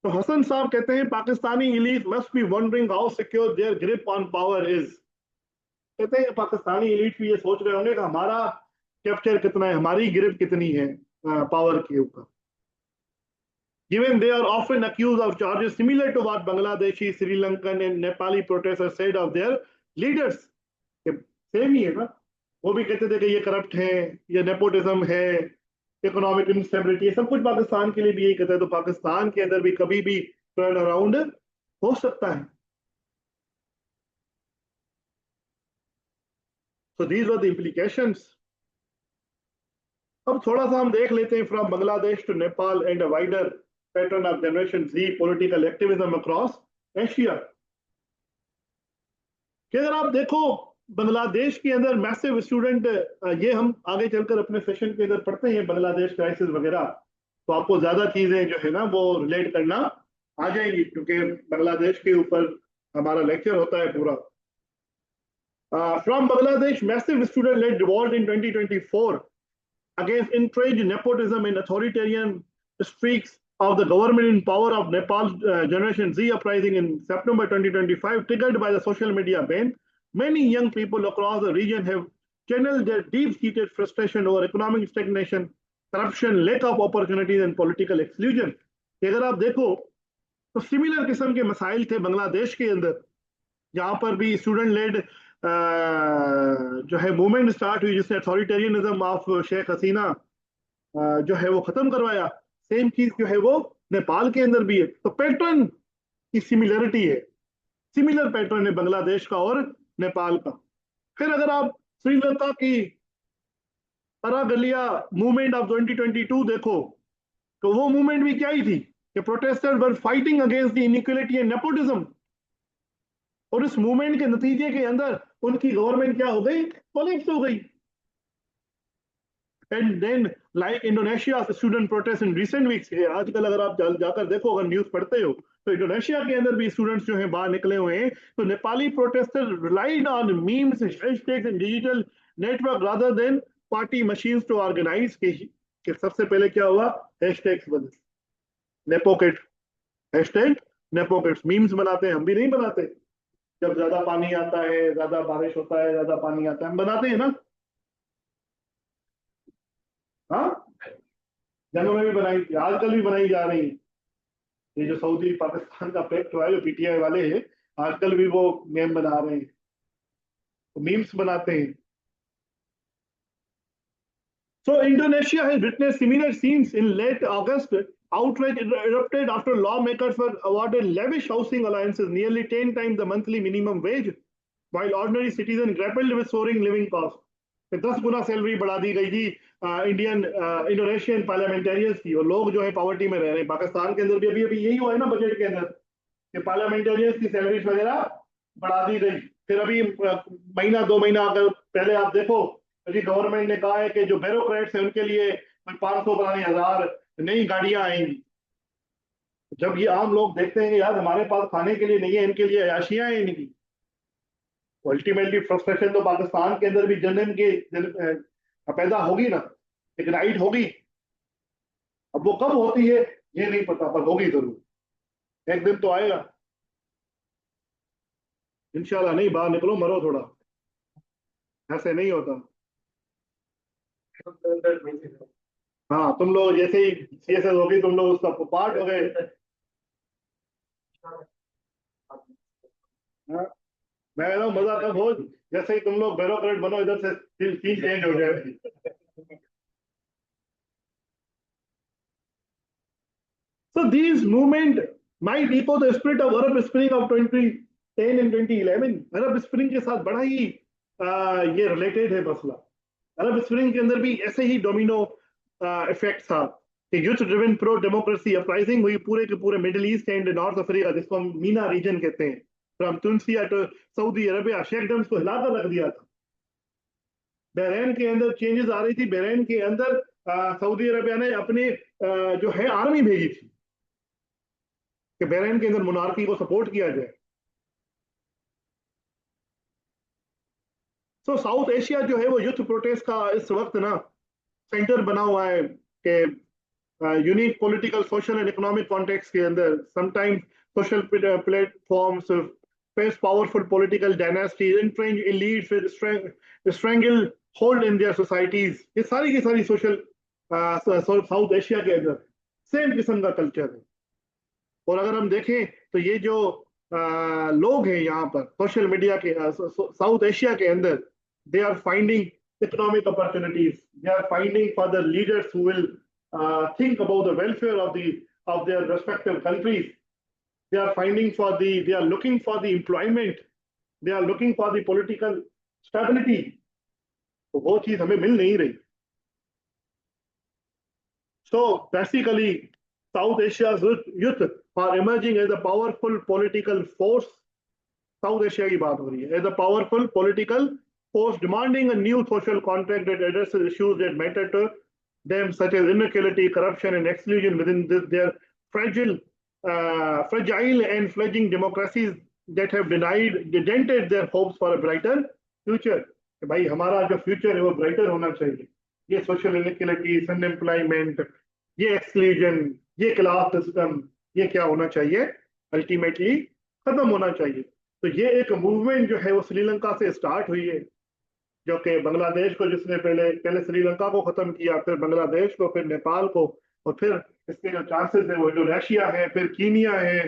तो हसन साहब कहते हैं Pakistani elite must be wondering how secure their grip on power is. कहते हैं पाकिस्तानी एलीट भी ये सोच रहे होंगे कि हमारा कैप्चर कितना है, हमारी ग्रिप कितनी है पावर के ऊपर। Given they are often accused of charges similar to what Bangladeshi, Sri Lankan and Nepali protesters said of their leaders। Same ही है ना, वो भी कहते थे कि ये करप्ट है, ये नेपोटिज्म है, इकोनॉमिक इंस्टेबिलिटी, सब कुछ पाकिस्तान के लिए भी यही कहते हैं। तो पाकिस्तान के अंदर भी कभी भी टर्न अराउंड हो सकता है। So these were the implications अब थोड़ा सा हम देख लेते हैं from Bangladesh to Nepal and a wider pattern of generation Z political activism across Asia. कि अगर आप देखो बांग्लादेश के अंदर मैसिव स्टूडेंट, ये हम आगे चलकर अपने सेशन के अंदर पढ़ते हैं बांग्लादेश क्राइसिस वगैरह, तो आपको ज्यादा चीजें जो है ना वो रिलेट करना आ जाएंगी, क्योंकि बांग्लादेश के ऊपर हमारा लेक्चर होता है पूरा। From Bangladesh massive student led revolt in 2024 against entrenched nepotism and authoritarian streaks of the government in power of Nepal's Generation Z uprising in September 2025, triggered by the social media ban. Many young people across the region have channeled their deep-seated frustration over economic stagnation, corruption, lack of opportunities, and political exclusion. अगर आप देखो तो similar किस्म के मसाइल थे बांग्लादेश के अंदर, जहां पर भी स्टूडेंट लेड जो है मूवमेंट स्टार्ट हुई, जिसने अथॉरिटेरियनिज्म ऑफ शेख हसीना जो है वो खत्म करवाया। सेम चीज जो है वो नेपाल के अंदर भी है, तो पैटर्न की सिमिलरिटी है, सिमिलर पैटर्न है बांग्लादेश का और नेपाल का। फिर अगर आप श्रीलंका की अरागलिया मूवमेंट ऑफ 2022 देखो, तो वो मूवमेंट भी क्या ही थी कि protesters were fighting against the inequality and nepotism, और इस मूवमेंट के नतीजे के अंदर उनकी गवर्नमेंट क्या हो गई, कोलैप्स हो गई। And then like Indonesia student protest in recent weeks, आजकल अगर आप जाकर देखो, अगर न्यूज पढ़ते हो, तो इंडोनेशिया के अंदर भी स्टूडेंट्स जो हैं बाहर निकले हुए हैं। तो Nepali protester relied on memes, hashtags and digital network rather than party machines to organise. कि सबसे पहले क्या हुआ, हैशटैग्स बने, नेपोकिट, हैशटैग नेपोकिट्स, मीम्स बनाते हैं, हम भी नहीं बनाते? जब ज्यादा पानी आता है, ज्यादा बारिश होता है, ज्यादा पानी आता है, हम बनाते हैं ना। हाँ, जंगों में भी बनाई थी, आजकल भी बनाई जा रही है। ये जो सऊदी पाकिस्तान का पैक्ट हुआ है, जो पीटीआई वाले हैं, आजकल भी वो मेम बना रहे हैं, तो मीम्स बनाते हैं। So Indonesia has witnessed similar scenes in late August. Outrage erupted after lawmakers were awarded lavish housing allowances, nearly 10 times the monthly minimum wage, while ordinary citizens grappled with soaring living costs. 10 Guna salary बढ़ा दी गई थी Indonesian parliamentarians की, और लोग जो है poverty में रह रहे हैं। पाकिस्तान के अंदर भी अभी अभी यही हुआ है ना बजट के अंदर, कि पार्लियामेंटेरियंस की सैलरीज वगैरह बढ़ा दी गई। फिर अभी महीना 2 महीना अगर पहले आप देखो, जी गवर्नमेंट ने कहा है कि जो ब्यूरोक्रेट्स हैं उनके लिए 500 पता नहीं 1000 नई गाड़ियां आएंगी। जब ये आम लोग देखते हैं कि यार हमारे पास खाने के लिए नहीं है, इनके लिए अयाशियां हैं इनकी, अल्टीमेटली फ्रस्ट्रेशन तो पाकिस्तान के अंदर भी पैदा होगी ना, इग्नाइट होगी। अब वो कब होती है ये नहीं पता, पर होगी जरूर, एक दिन तो आएगा इंशाल्लाह। नहीं, बाहर निकलो, मरो थोड़ा, ऐसे नहीं होता। हाँ, तुम लोग जैसे ही सीएसएस होगी, तुम लोग उसका पार्ट हो गए। हाँ, मैं कह रहा हूँ मजा तब हो जैसे ही तुम लोग ब्यूरोक्रेट बनो, इधर से सीन चेंज हो जाए। So these movement might echo the spirit of Arab Spring of 2010 and 2011। Arab spring के साथ बड़ा ही ये रिलेटेड है मसला। अरब स्प्रिंग के अंदर भी ऐसे ही डोमिनो इफेक्ट था कि youth driven pro democracy uprising हुई पूरे के पूरे Middle East and North Africa, जिसको हम मीना रीजन कहते हैं, from Tunisia to Saudi Arabia. Sheikhdoms को हिलाकर रख दिया था। बहरीन के अंदर चेंजेस आ रही थी, बहरीन के अंदर सऊदी अरबिया ने अपने जो है आर्मी भेजी थी कि बहरीन के अंदर मोनार्की को सपोर्ट किया जाए। तो साउथ एशिया जो है वो यूथ प्रोटेस्ट का इस वक्त ना सेंटर बना हुआ है कि unique political social and economic context के अंदर sometimes social platforms face powerful political dynasties, entrenched elites with strangle hold in their societies। ये सारी की सारी सोशल साउथ एशिया के अंदर सेम किस्म का कल्चर है। और अगर हम देखें तो ये जो लोग हैं यहाँ पर सोशल मीडिया के साउथ एशिया के अंदर, they are finding economic opportunities, they are finding for the leaders who will think about the welfare of their respective countries, they are looking for the employment, they are looking for the political stability। तो वो चीज हमें मिल नहीं रही। So basically, South Asia's youth are emerging as a powerful political force. South Asia की बात हो रही है, as a powerful political force demanding a new social contract that addresses issues that matter to them, such as inequality, corruption, and exclusion within their fragile and fledgling democracies that have dented their hopes for a brighter future. कि भाई हमारा जो future है वो brighter होना चाहिए, ये social inequalities, unemployment, ये एक्सक्लूजन, ये क्लास सिस्टम, ये क्या होना चाहिए, अल्टीमेटली खत्म होना चाहिए। तो ये एक मूवमेंट जो है वो श्रीलंका से स्टार्ट हुई है, जो कि बांग्लादेश को, जिसने पहले पहले श्रीलंका को खत्म किया, फिर बांग्लादेश को, फिर नेपाल को, और फिर इसके जो चांसेस है वो जो रशिया है, फिर कीनिया है,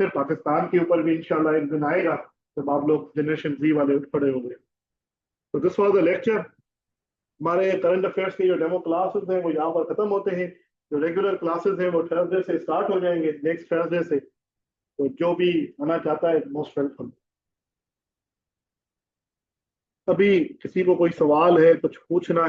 फिर पाकिस्तान के ऊपर भी इंशाल्लाह एक दिन आएगा जब आप लोग जनरेशन जी वाले उठ खड़े हो गए। तो दिस वाज द लेक्चर। हमारे करंट अफेयर्स के जो डेमो क्लासेस हैं वो यहाँ पर खत्म होते हैं। जो रेगुलर क्लासेस हैं वो थर्सडे से स्टार्ट हो जाएंगे, नेक्स्ट थर्सडे से। तो जो भी आना चाहता है मोस्ट वेलकम। अभी किसी को कोई सवाल है, कुछ पूछना है?